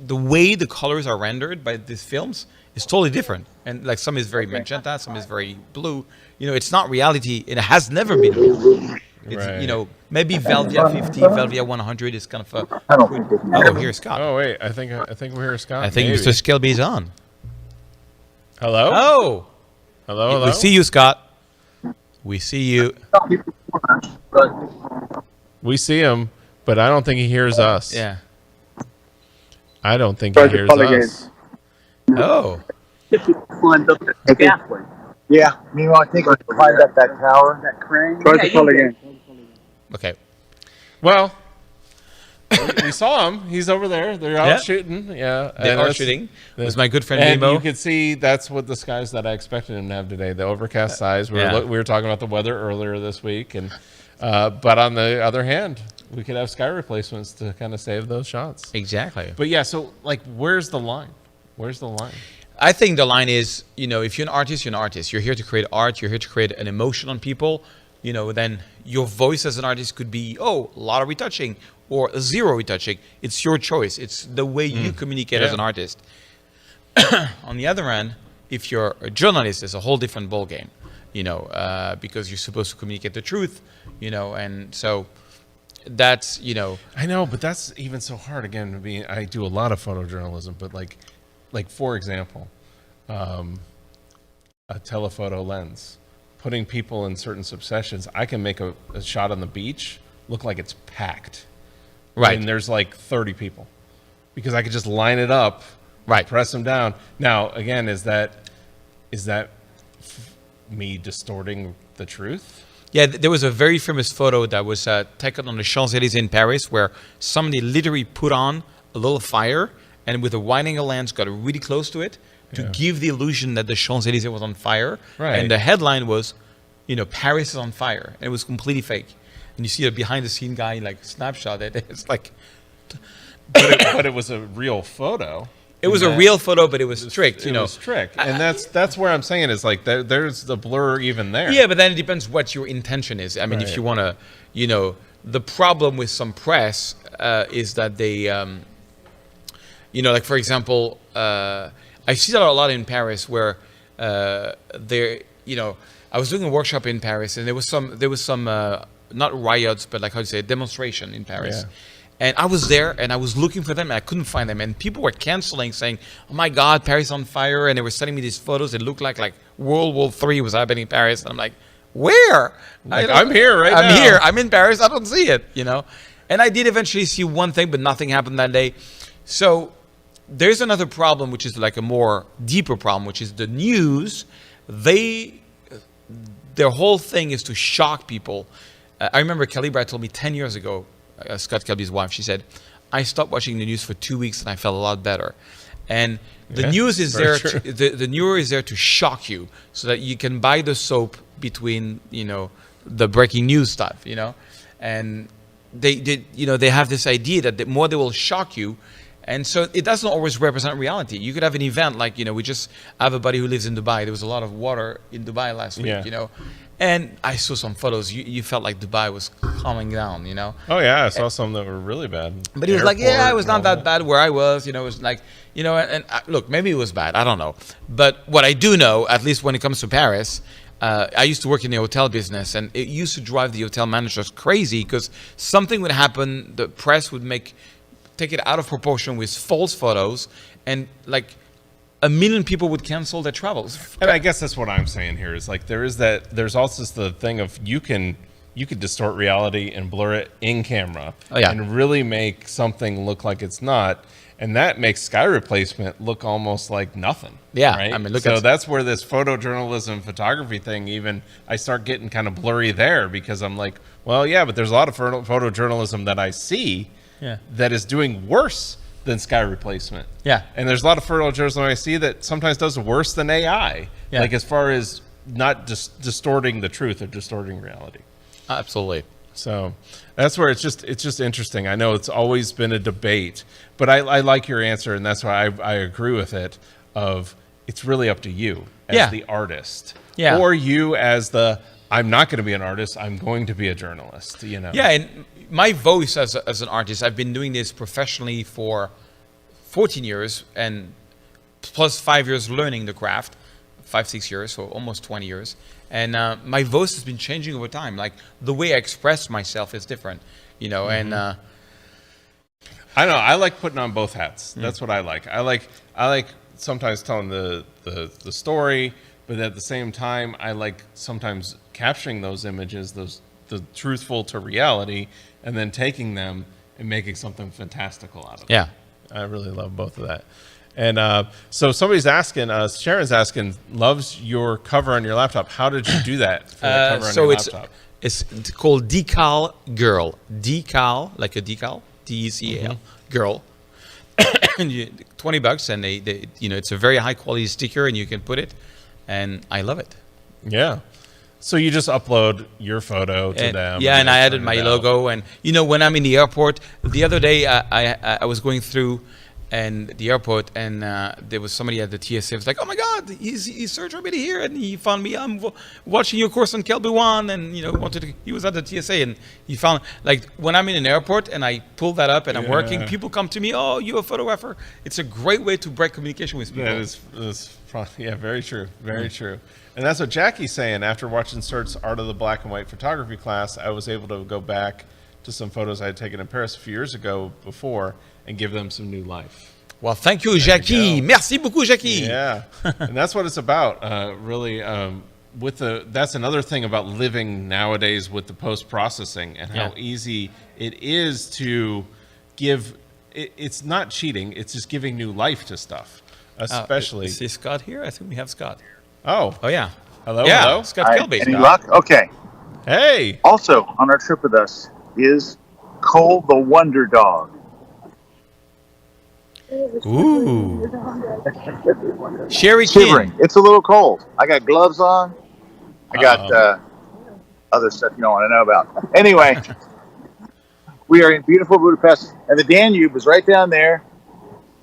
way the colors are rendered by these films is totally different. And like some is very magenta, some is very blue. It's not reality. It has never been reality. It's, Right. Maybe Velvia 50, Velvia 100 is kind of a good. Oh, here's Scott. Oh wait, I think we're here, Scott. I think Maybe. Mr. Skelby is on. Hello. Oh, Hello. we see you, Scott. We see you. We see him, but I don't think he hears us. Yeah. I don't think he hears us. Oh. Yeah. Meanwhile, I think we climbed up that tower. That crane. Try to call again. Okay. Well, we saw him. He's over there. They're out Yeah. shooting. Yeah. They And are that's- shooting. It was my good friend And Nemo. you could see that's what the skies that I expected him to have today. The overcast skies. We Yeah. were talking about the weather earlier this week, and but on the other hand, we could have sky replacements to kind of save those shots. Exactly. But yeah, so like, where's the line? Where's the line? I think the line is, if you're an artist, you're an artist. You're here to create art. You're here to create an emotion on people. Then your voice as an artist could be, a lot of retouching or zero retouching. It's your choice. It's the way you communicate as an artist. On the other hand, if you're a journalist, it's a whole different ballgame, because you're supposed to communicate the truth, and so that's, I know, but that's even so hard. Again, I do a lot of photojournalism, but like for example, a telephoto lens, putting people in certain successions. I can make a shot on the beach look like it's packed, right. and there's like 30 people, because I could just line it up, Right. press them down. Now, again, is that me distorting the truth? Yeah, there was a very famous photo that was taken on the Champs-Élysées in Paris where somebody literally put on a little fire and with a wide-angle lens got really close to it to give the illusion that the Champs-Élysées was on fire. Right. And the headline was, Paris is on fire. And it was completely fake. And you see a behind-the-scene guy snapshot it. It's like... But it was a real photo. It was a real photo, but it was tricked, It was tricked, and that's where I'm saying is like there's the blur even there. Yeah, but then it depends what your intention is. I mean, if you want to, the problem with some press is that they, like for example, I see that a lot in Paris where I was doing a workshop in Paris and there was some not riots, but like how to say, demonstration in Paris. Yeah. And I was there and I was looking for them and I couldn't find them. And people were canceling, saying, "Oh my God, Paris on fire!" And they were sending me these photos. It looked like World War III was happening in Paris. And I'm like, "Where? I'm here right now. I'm here. I'm in Paris. I don't see it." And I did eventually see one thing, but nothing happened that day. So there's another problem, which is like a more deeper problem, which is the news. Their whole thing is to shock people. I remember Kelly Brad told me 10 years ago. Scott Kelby's wife, she said, "I stopped watching the news for 2 weeks and I felt a lot better." And the news is there. The news is there to shock you, so that you can buy the soap between the breaking news stuff. And they have this idea that the more they will shock you, and so it doesn't always represent reality. You could have an event like we just have a buddy who lives in Dubai. There was a lot of water in Dubai last week. Yeah. And I saw some photos. You felt like Dubai was calming down, Oh yeah, I saw some that were really bad. But he was like, "Yeah, it was not that bad where I was." It was like, and look, maybe it was bad. I don't know. But what I do know, at least when it comes to Paris, I used to work in the hotel business, and it used to drive the hotel managers crazy because something would happen, the press would take it out of proportion with false photos, and like 1 million people would cancel their travels. And I guess that's what I'm saying here is like there's also the thing of you can you could distort reality and blur it in camera yeah. and really make something look like it's not. And that makes sky replacement look almost like nothing. Yeah, right? I mean, look so at- that's where this photojournalism photography thing, even I start getting kind of blurry there, because I'm like, well, yeah, but there's a lot of photojournalism that I see that is doing worse than sky replacement. Yeah. And there's a lot of photojournalism I see that sometimes does worse than AI. Yeah. Like as far as not just distorting the truth or distorting reality. Absolutely. So that's where it's just interesting. I know it's always been a debate, but I like your answer, and that's why I agree with it. Of it's really up to you as the artist, or you as the I'm not going to be an artist. I'm going to be a journalist. You know. Yeah, and my voice as an artist, I've been doing this professionally for 14 years, and plus 5 years learning the craft. 5-6 years, so almost 20 years, and my voice has been changing over time. Like the way I express myself is different, you know. And I know I like putting on both hats. That's what I like. I like sometimes telling the story, but at the same time, I like sometimes capturing those images, the truthful to reality, and then taking them and making something fantastical out of it. Yeah, I really love both of that. And so somebody's asking, Sharon's asking, loves your cover on your laptop. How did you do that for the cover on your laptop? It's called Decal Girl. Decal, like a decal, D-E-C-A-L, girl. And $20, and they, you know, it's a very high quality sticker, and you can put it, and I love it. Yeah. So you just upload your photo to them. Yeah, and I added my logo. And, you know, when I'm in the airport, the other day I was going through and the airport, and there was somebody at the TSA. It was like, oh my God, he's Serge Ramelli here, and he found me. I'm watching your course on Kelby One, and you know, he was at the TSA, and he found, like, when I'm in an airport and I pull that up and I'm working, people come to me. Oh, you're a photographer. It's a great way to break communication with people. That is yeah, very true, very true. And that's what Jackie's saying. After watching Serge's Art of the Black and White photography class, I was able to go back to some photos I had taken in Paris a few years ago before and give them some new life. Well, thank you, Jackie. Merci beaucoup, Jackie. Yeah, and that's what it's about, really. That's another thing about living nowadays with the post-processing and how easy it is to give. It's not cheating; it's just giving new life to stuff. Especially, is Scott here? I think we have Scott. Oh yeah. Hello. Scott Kelby. Any luck? Okay. Hey. Also on our trip with us is Cole the Wonder Dog. Ooh. Sherry Shivering. King. It's a little cold. I got gloves on. I got other stuff you don't want to know about. Anyway, we are in beautiful Budapest, and the Danube is right down there.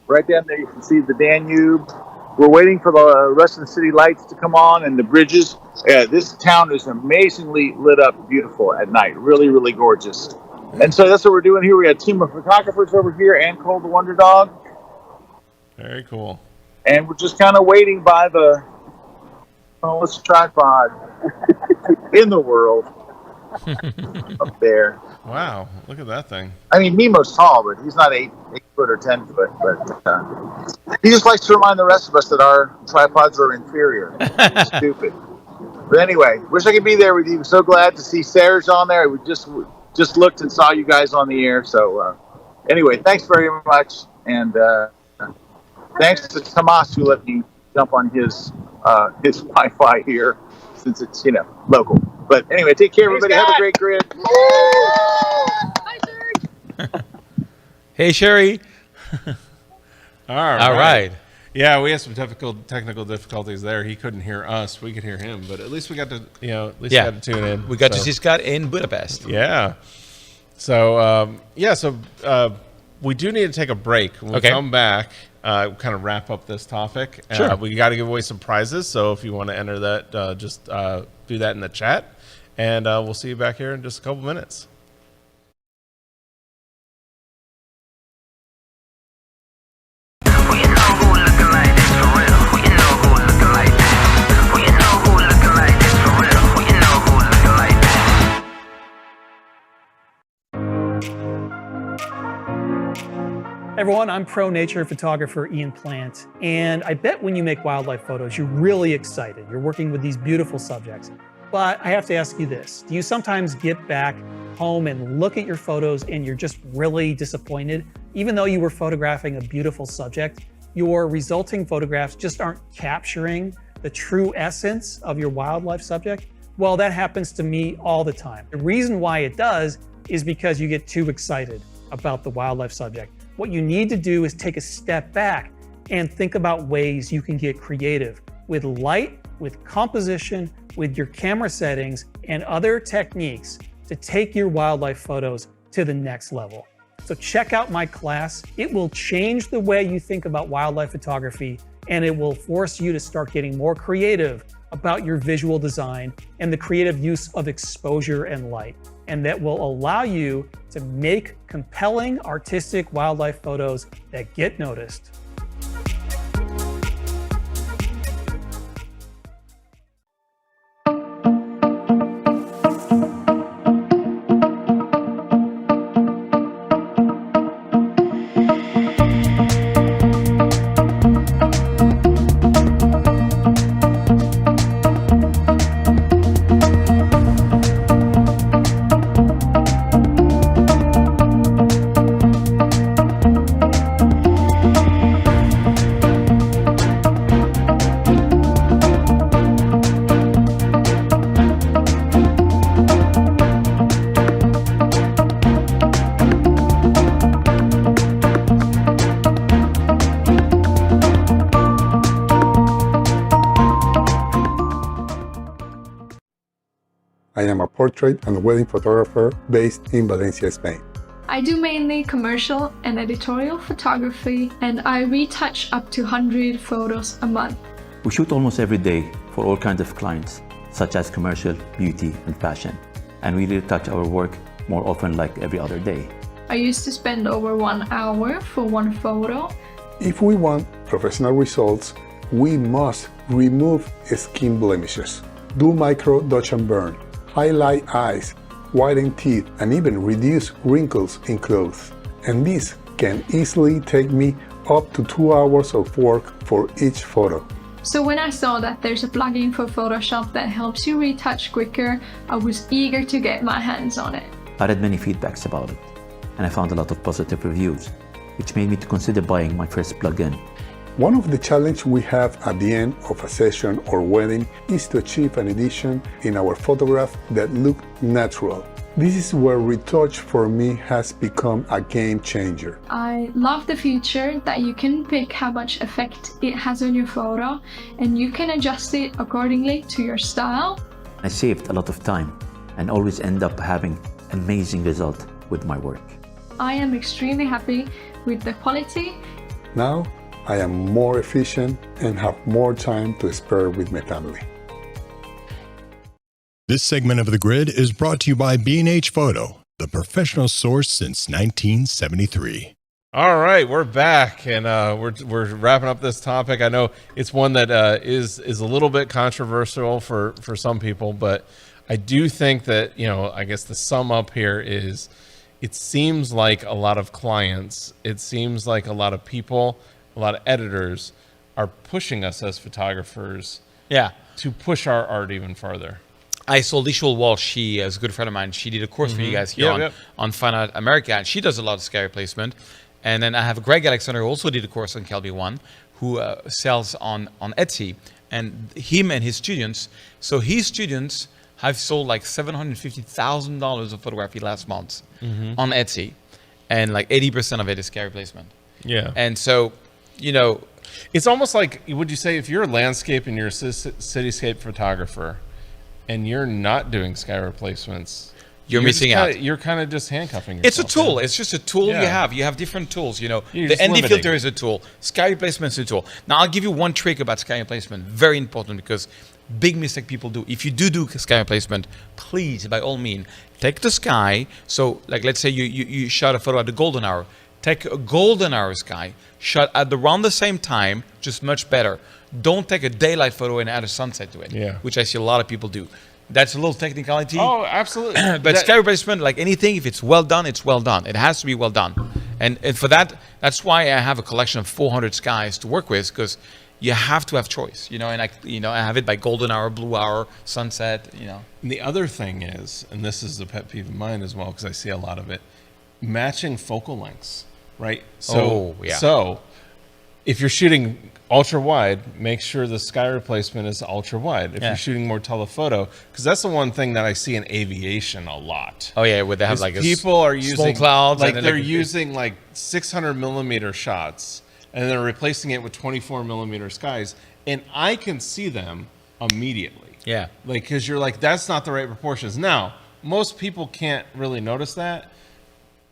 Right down there, you can see the Danube. We're waiting for the rest of the city lights to come on and the bridges. This town is amazingly lit up, beautiful at night. Really, really gorgeous. And so that's what we're doing here. We got a team of photographers over here and Cole the Wonder Dog. Very cool. And we're just kind of waiting by the smallest tripod in the world up there. Wow, look at that thing. I mean, Nemo's tall, but he's not 8 foot or 10 foot. But he just likes to remind the rest of us that our tripods are inferior. Stupid. But anyway, wish I could be there with you. So glad to see Serge on there. We just looked and saw you guys on the air. So anyway, thanks very much. And thanks to Tomas who let me jump on his Wi-Fi here, since it's, local. But anyway, take care, everybody. Have a great grid. Hi, Serge. Hey, Sherry. All All right. Yeah, we had some technical difficulties there. He couldn't hear us. We could hear him, but at least we got to, got to tune in. We got to see Scott in Budapest. Yeah. So, we do need to take a break. When we come back, kind of wrap up this topic. Sure. We got to give away some prizes. So if you want to enter that, just do that in the chat. And we'll see you back here in just a couple minutes. Everyone, I'm pro nature photographer Ian Plant, and I bet when you make wildlife photos, you're really excited. You're working with these beautiful subjects. But I have to ask you this. Do you sometimes get back home and look at your photos and you're just really disappointed? Even though you were photographing a beautiful subject, your resulting photographs just aren't capturing the true essence of your wildlife subject? Well, that happens to me all the time. The reason why it does is because you get too excited about the wildlife subject. What you need to do is take a step back and think about ways you can get creative with light, with composition, with your camera settings, and other techniques to take your wildlife photos to the next level. So check out my class. It will change the way you think about wildlife photography, and it will force you to start getting more creative about your visual design and the creative use of exposure and light. And that will allow you to make compelling artistic wildlife photos that get noticed. I am a portrait and wedding photographer based in Valencia, Spain. I do mainly commercial and editorial photography, and I retouch up to 100 photos a month. We shoot almost every day for all kinds of clients, such as commercial, beauty, and fashion. And we retouch our work more often, like every other day. I used to spend over 1 hour for one photo. If we want professional results, we must remove skin blemishes, do micro dodge and burn, highlight eyes, whiten teeth, and even reduce wrinkles in clothes. And this can easily take me up to 2 hours of work for each photo. So when I saw that there's a plugin for Photoshop that helps you retouch quicker, I was eager to get my hands on it. I read many feedbacks about it, and I found a lot of positive reviews, which made me to consider buying my first plugin. One of the challenges we have at the end of a session or wedding is to achieve an edition in our photograph that looks natural. This is where retouch for me has become a game changer. I love the feature that you can pick how much effect it has on your photo, and you can adjust it accordingly to your style. I saved a lot of time and always end up having amazing result with my work. I am extremely happy with the quality. Now, I am more efficient and have more time to spare with my family. This segment of The Grid is brought to you by B&H Photo, the professional source since 1973. All right, we're back, and we're wrapping up this topic. I know it's one that is a little bit controversial for some people, but I do think that, I guess the sum up here is it seems like a lot of clients, it seems like a lot of people, a lot of editors are pushing us as photographers to push our art even farther. I saw Lishul Walsh, she is a good friend of mine. She did a course for you guys here on Fine Art America, and she does a lot of sky replacement. And then I have Greg Alexander, who also did a course on Kelby One, who sells on Etsy. And him and his students, so his students have sold like $750,000 of photography last month on Etsy. And like 80% of it is sky replacement. Yeah. And so, it's almost like, would you say if you're a landscape and you're a cityscape photographer and you're not doing sky replacements, you're missing out. You're kind of just handcuffing yourself. It's a tool. It's just a tool you have. You have different tools. The ND filter is a tool. Sky replacement is a tool. Now, I'll give you one trick about sky replacement. Very important, because big mistake people do. If you do sky replacement, please, by all means, take the sky. So, like, let's say you shot a photo at the golden hour. Take a golden hour sky, shot at around the same time, just much better. Don't take a daylight photo and add a sunset to it, which I see a lot of people do. That's a little technicality. Oh, absolutely. But sky replacement, like anything, if it's well done, it's well done. It has to be well done. And for that, that's why I have a collection of 400 skies to work with, because you have to have choice, and I have it by golden hour, blue hour, sunset, And the other thing is, and this is a pet peeve of mine as well, because I see a lot of it, matching focal lengths, right? So if you're shooting ultra wide, make sure the sky replacement is ultra wide. If you're shooting more telephoto, because that's the one thing that I see in aviation a lot. Oh yeah, where they have like people are using small clouds, like they're using like 600 millimeter shots, and they're replacing it with 24 millimeter skies, and I can see them immediately. Yeah, like because you're like that's not the right proportions. Now most people can't really notice that,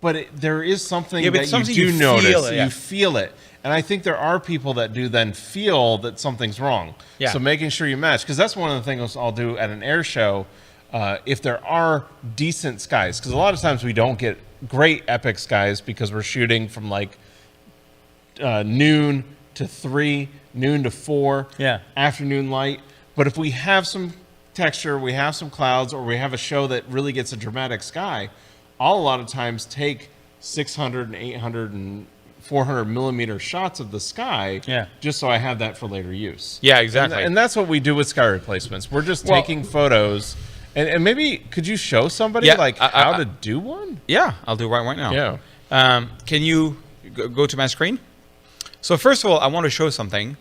but there is something that you do notice. You feel it. And I think there are people that do then feel that something's wrong. Yeah. So making sure you match, because that's one of the things I'll do at an air show, if there are decent skies, because a lot of times we don't get great epic skies because we're shooting from like noon to 3, noon to 4, afternoon light. But if we have some texture, we have some clouds, or we have a show that really gets a dramatic sky, I'll a lot of times take 600 and 800 and 400 millimeter shots of the sky, just so I have that for later use. Yeah, exactly. And that's what we do with sky replacements. We're just taking photos, and maybe could you show somebody how to do one? Yeah, I'll do it right now. Yeah. Can you go to my screen? So first of all, I want to show something.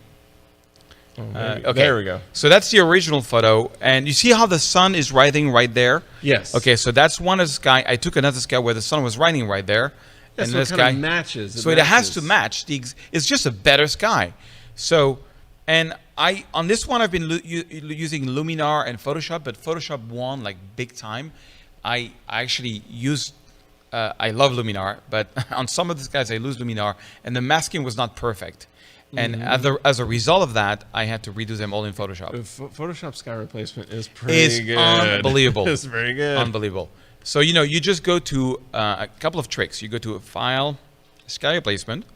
Okay, there we go. So that's the original photo, and you see how the sun is rising right there? Yes. Okay, so that's one of the sky. I took another sky where the sun was rising right there. Yeah, and so this it guy matches. It has to match. It's just a better sky. So, and on this one I've been using Luminar and Photoshop, but Photoshop won like big time. I actually use. I love Luminar, but on some of these guys I lose Luminar, and the masking was not perfect. And as a result of that, I had to redo them all in Photoshop. Photoshop sky replacement is pretty good. Unbelievable. It's very good. Unbelievable. So, you just go to a couple of tricks. You go to a File, Sky Replacement,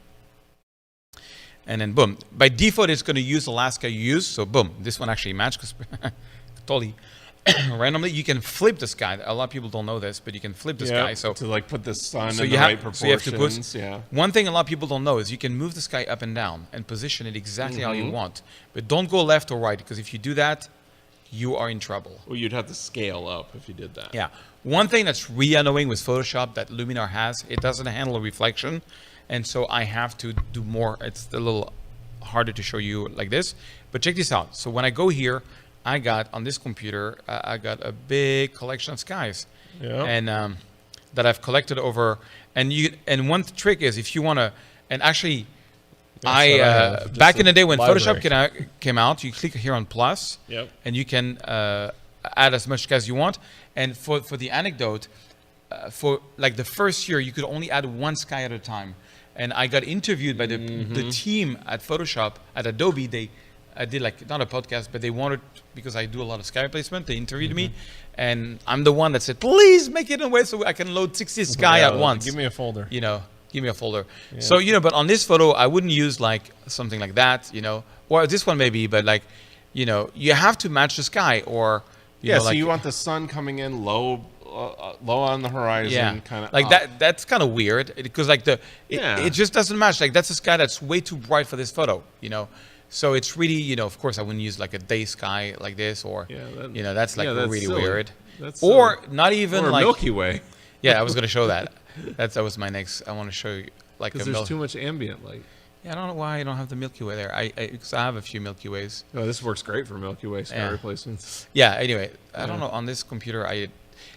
and then boom. By default, it's going to use the last sky you used. So boom, this one actually matched because totally randomly. You can flip the sky. A lot of people don't know this, but you can flip the sky. So to like put the sun in the right proportions. So you have to put, one thing a lot of people don't know is you can move the sky up and down and position it exactly how you want. But don't go left or right, because if you do that, you are in trouble. Well, you'd have to scale up if you did that. Yeah. One thing that's really annoying with Photoshop that Luminar has, it doesn't handle reflection. And so I have to do more. It's a little harder to show you like this. But check this out. So when I go here, I got on this computer, I got a big collection of skies. Yeah. And that I've collected over. And one trick is if you want to, and actually, back in the day when Photoshop came out, you click here on plus, and you can add as much as you want. And for the anecdote, for like the first year, you could only add one sky at a time. And I got interviewed by the team at Photoshop, at Adobe. I did like, not a podcast, but they wanted, because I do a lot of sky replacement, they interviewed me. And I'm the one that said, please make it in a way so I can load 60 sky at once. Give me a folder. Give me a folder. Yeah. So, but on this photo, I wouldn't use like something like that, or this one maybe, but like, you have to match the sky, or, so you want the sun coming in low on the horizon, kind of like that. That's kind of weird because like it just doesn't match. Like that's a sky that's way too bright for this photo, So it's really, of course I wouldn't use like a day sky like this, or, that's like really silly. Weird. That's or silly. Not even or like Milky Way. Yeah, I was going to show that. That was my next. I want to show you like because there's too much ambient light. Yeah, I don't know why I don't have the Milky Way there. Because I have a few Milky Ways. Oh, this works great for Milky Way sky replacements. Yeah. Anyway, I don't know on this computer.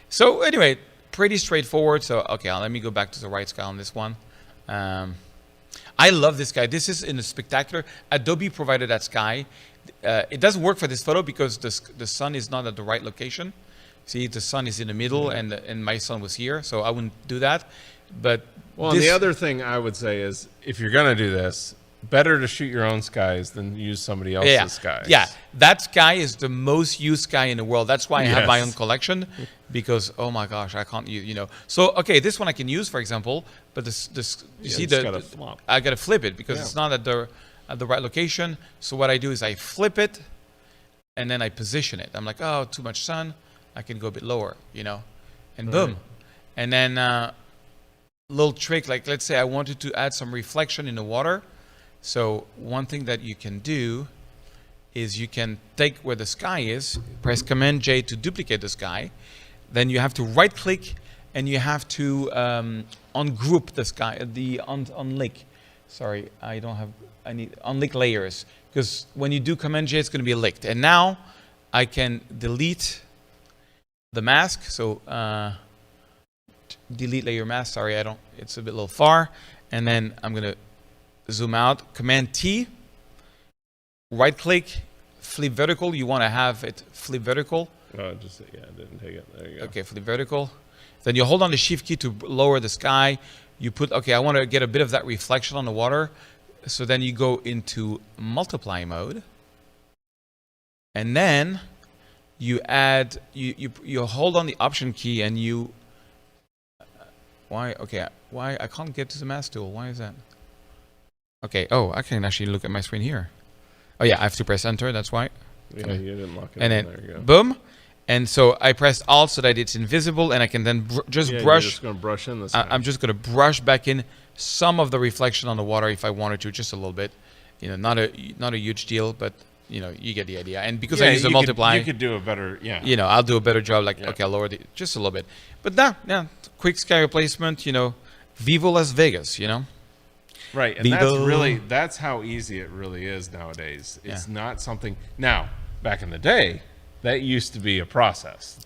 So anyway, pretty straightforward. So okay, let me go back to the right sky on this one. I love this guy. This is in a spectacular. Adobe provided that sky. It doesn't work for this photo because the sun is not at the right location. See, the sun is in the middle, and my sun was here, so I wouldn't do that. But and the other thing I would say is, if you're gonna do this, better to shoot your own skies than use somebody else's skies. Yeah, that sky is the most used sky in the world. That's why I have my own collection, because oh my gosh, I can't use, So okay, this one I can use, for example, but you see I gotta flip it because it's not at the right location. So what I do is I flip it, and then I position it. I'm like, oh, too much sun. I can go a bit lower, and boom. And then little trick, like let's say I wanted to add some reflection in the water. So one thing that you can do is you can take where the sky is, press Command J to duplicate the sky. Then you have to right click and you have to ungroup the sky, unlink. Sorry, I need unlink layers, because when you do Command J, it's going to be linked. And now I can delete the mask. So delete layer mask. Sorry, it's a bit little far. And then I'm going to zoom out. Command T, right click, flip vertical. You want to have it flip vertical. Oh, just, yeah, I didn't take it. There you go. Okay, flip vertical. Then you hold on the shift key to lower the sky. You put, okay, I want to get a bit of that reflection on the water. So then you go into multiply mode. And then you add, you hold on the option key and you, why I can't get to the mask tool. Why is that? Okay, oh, I can actually look at my screen here. Oh yeah, I have to press enter, that's why. Yeah, you didn't lock it and in. then, There you go. boom. And so I pressed Alt so that it's invisible, and I can then just Yeah, brush. You're just going to brush in the sky. I'm just going to brush back in some of the reflection on the water if I wanted to, just a little bit. You know, not a huge deal, but you know, you get the idea. And because I use the multiply, you could do a better, yeah. You know, I'll do a better job. Like, okay, I'll lower just a little bit. But yeah, quick sky replacement. You know, Vivo Las Vegas. You know. Right, and Vivo. that's how easy it really is nowadays. It's not something. Now, back in the day, that used to be a process.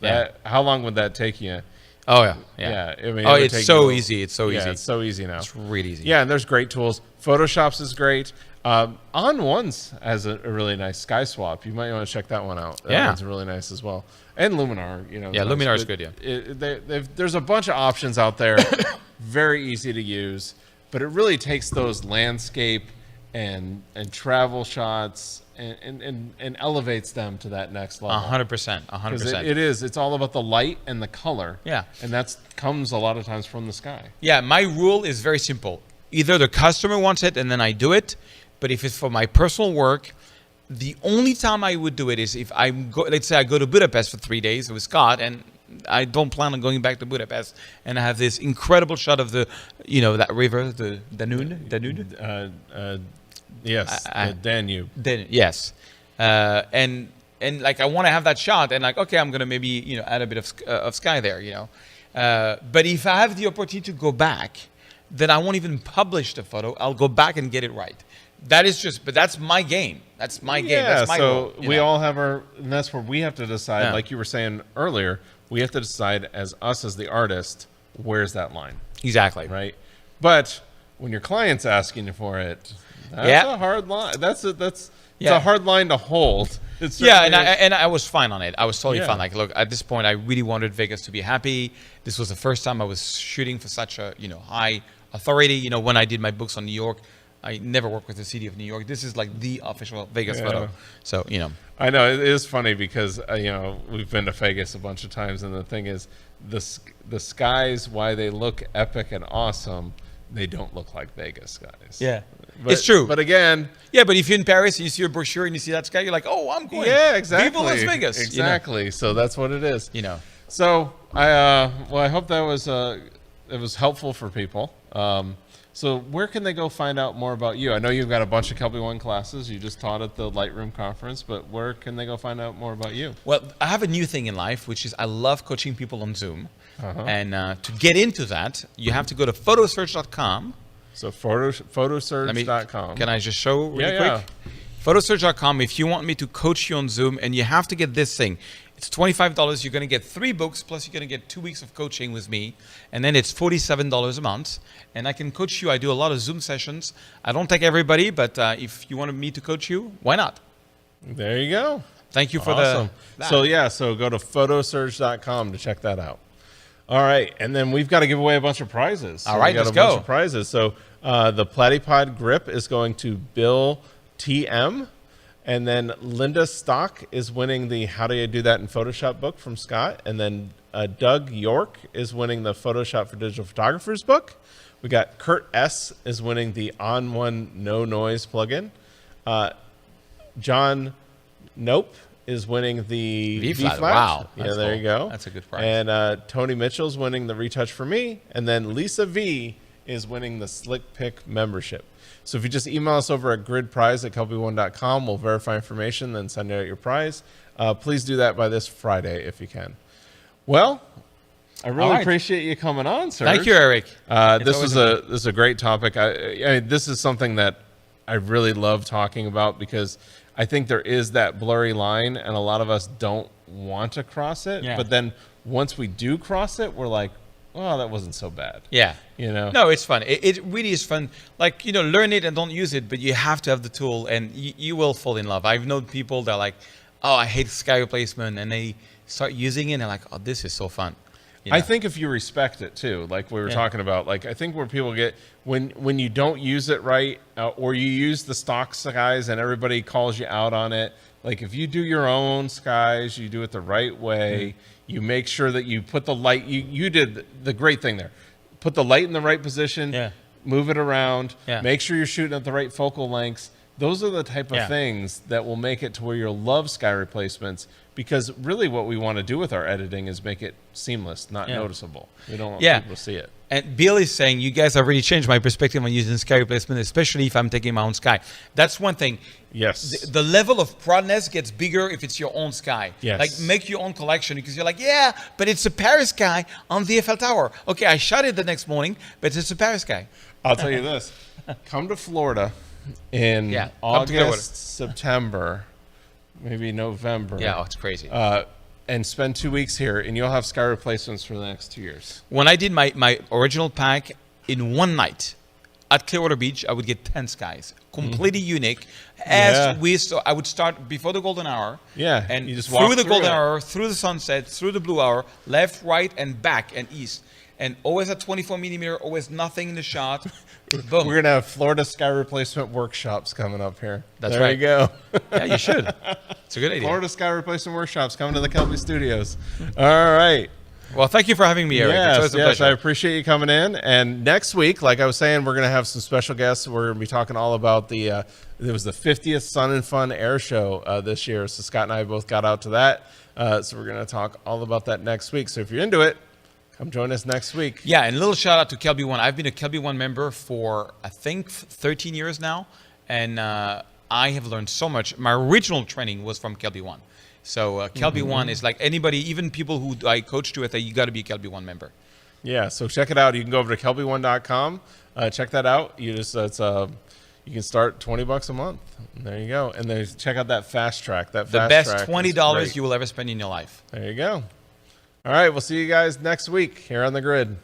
How long would that take you? Oh yeah. I mean, it's so easy. It's so easy. It's so easy now. It's really easy. Yeah, and there's great tools. Photoshop's is great. On1's has a really nice sky swap. You might want to check that one out. That one's really nice as well. And Luminar, you know. Yeah, nice. Luminar is good. Yeah. There's a bunch of options out there. Very easy to use, but it really takes those landscape and travel shots and elevates them to that next level. 100%. 100%. It is. It's all about the light and the color. Yeah. And that comes a lot of times from the sky. Yeah, my rule is very simple. Either the customer wants it and then I do it, but if it's for my personal work, the only time I would do it is if let's say I go to Budapest for 3 days with Scott, and I don't plan on going back to Budapest, and I have this incredible shot of that river, the Danube. Yes, the Danube. Yes, and like I want to have that shot, and like, okay, I'm gonna maybe add a bit of sky there, but if I have the opportunity to go back, then I won't even publish the photo. I'll go back and get it right. But that's my game. That's my game. That's my role, we all have and that's where we have to decide, like you were saying earlier, we have to decide as the artist, where's that line? Exactly. Right? But when your client's asking you for it, that's a hard line. It's a hard line to hold. And I was fine on it. I was totally fine. Like, look, at this point, I really wanted Vegas to be happy. This was the first time I was shooting for such a high authority. When I did my books on New York, I never worked with the city of New York. This is like the official Vegas photo. So I know it is funny because we've been to Vegas a bunch of times, and the thing is, the skies, why they look epic and awesome, they don't look like Vegas skies. Yeah. It's true. But again... Yeah, but if you're in Paris and you see a brochure and you see that sky, you're like, oh, I'm going. Yeah, exactly. Viva Las Vegas. Exactly. So that's what it is. So I hope that was helpful for people. So where can they go find out more about you? I know you've got a bunch of Kelby One classes. You just taught at the Lightroom conference, but where can they go find out more about you? Well, I have a new thing in life, which is I love coaching people on Zoom. And to get into that, you have to go to photosearch.com. So photosearch.com. Can I just show really quick? Photosearch.com. If you want me to coach you on Zoom, and you have to get this thing. It's $25. You're going to get 3 books, plus you're going to get 2 weeks of coaching with me. And then it's $47 a month. And I can coach you. I do a lot of Zoom sessions. I don't take everybody, but if you wanted me to coach you, why not? There you go. Thank you for So go to photosearch.com to check that out. All right, and then we've got to give away a bunch of prizes. All right, let's go. Bunch of prizes. So the Platypod grip is going to Bill TM, and then Linda Stock is winning the How Do You Do That in Photoshop book from Scott, and then Doug York is winning the Photoshop for Digital Photographers book. We got Kurt S is winning the On1 No Noise plugin. John Nope is winning the V-Flat. Wow. Yeah, there you go. That's a good prize. And Tony Mitchell's winning the Retouch for Me. And then Lisa V is winning the Slick Pick membership. So if you just email us over at gridprize@kelby1.com, we'll verify information, then send out your prize. Please do that by this Friday if you can. Well, I really appreciate you coming on, Serge. Thank you, Erik. This is a great topic. This is something that I really love talking about because I think there is that blurry line, and a lot of us don't want to cross it. Yeah. But then once we do cross it, we're like, well, that wasn't so bad. Yeah. You know? No, it's fun. It really is fun. Like, you know, learn it and don't use it, but you have to have the tool, and you will fall in love. I've known people that are like, oh, I hate sky replacement, and they start using it, and they're like, oh, this is so fun. You know? I think if you respect it too, like we were talking about, like I think where people get when you don't use it right, or you use the stock skies and everybody calls you out on it. Like if you do your own skies, you do it the right way. You make sure that you put the light. You did the great thing there. Put the light in the right position. Yeah. Move it around. Yeah. Make sure you're shooting at the right focal lengths. Those are the type of things that will make it to where you'll love sky replacements, because really what we want to do with our editing is make it seamless, not noticeable. We don't want people to see it. And Bill is saying, you guys have really changed my perspective on using sky replacement, especially if I'm taking my own sky. That's one thing. Yes. The level of proudness gets bigger if it's your own sky. Yes. Like, make your own collection, because you're like, yeah, but it's a Paris sky on the Eiffel Tower. Okay, I shot it the next morning, but it's a Paris sky. I'll tell you this. Come to Florida in August, September, maybe November. Yeah, oh, it's crazy. And spend 2 weeks here, and you'll have sky replacements for the next 2 years. When I did my original pack in one night at Clearwater Beach, I would get 10 skies, completely unique. I would start before the golden hour. Yeah, and you just through walk the golden it. hour, through the sunset, through the blue hour, left, right, and back and east. And always at 24 millimeter, always nothing in the shot. Boom. We're going to have Florida sky replacement workshops coming up here. That's there right. you go. Yeah, you should. It's a good idea. Florida sky replacement workshops coming to the Kelby Studios. All right. Well, thank you for having me, Erik. It's always a pleasure. I appreciate you coming in. And next week, like I was saying, we're going to have some special guests. We're going to be talking all about it was the 50th Sun and Fun Air Show this year. So Scott and I both got out to that. So we're going to talk all about that next week. So if you're into it, come join us next week. Yeah, and a little shout out to Kelby One. I've been a Kelby One member for, I think, 13 years now. And I have learned so much. My original training was from Kelby One. So Kelby One is like anybody, even people who I coach to, I think you got to be a Kelby One member. Yeah, so check it out. You can go over to kelby1.com. Check that out. You just you can start $20 a month. There you go. And then check out that fast track. The best $20 you will ever spend in your life. There you go. All right, we'll see you guys next week here on The Grid.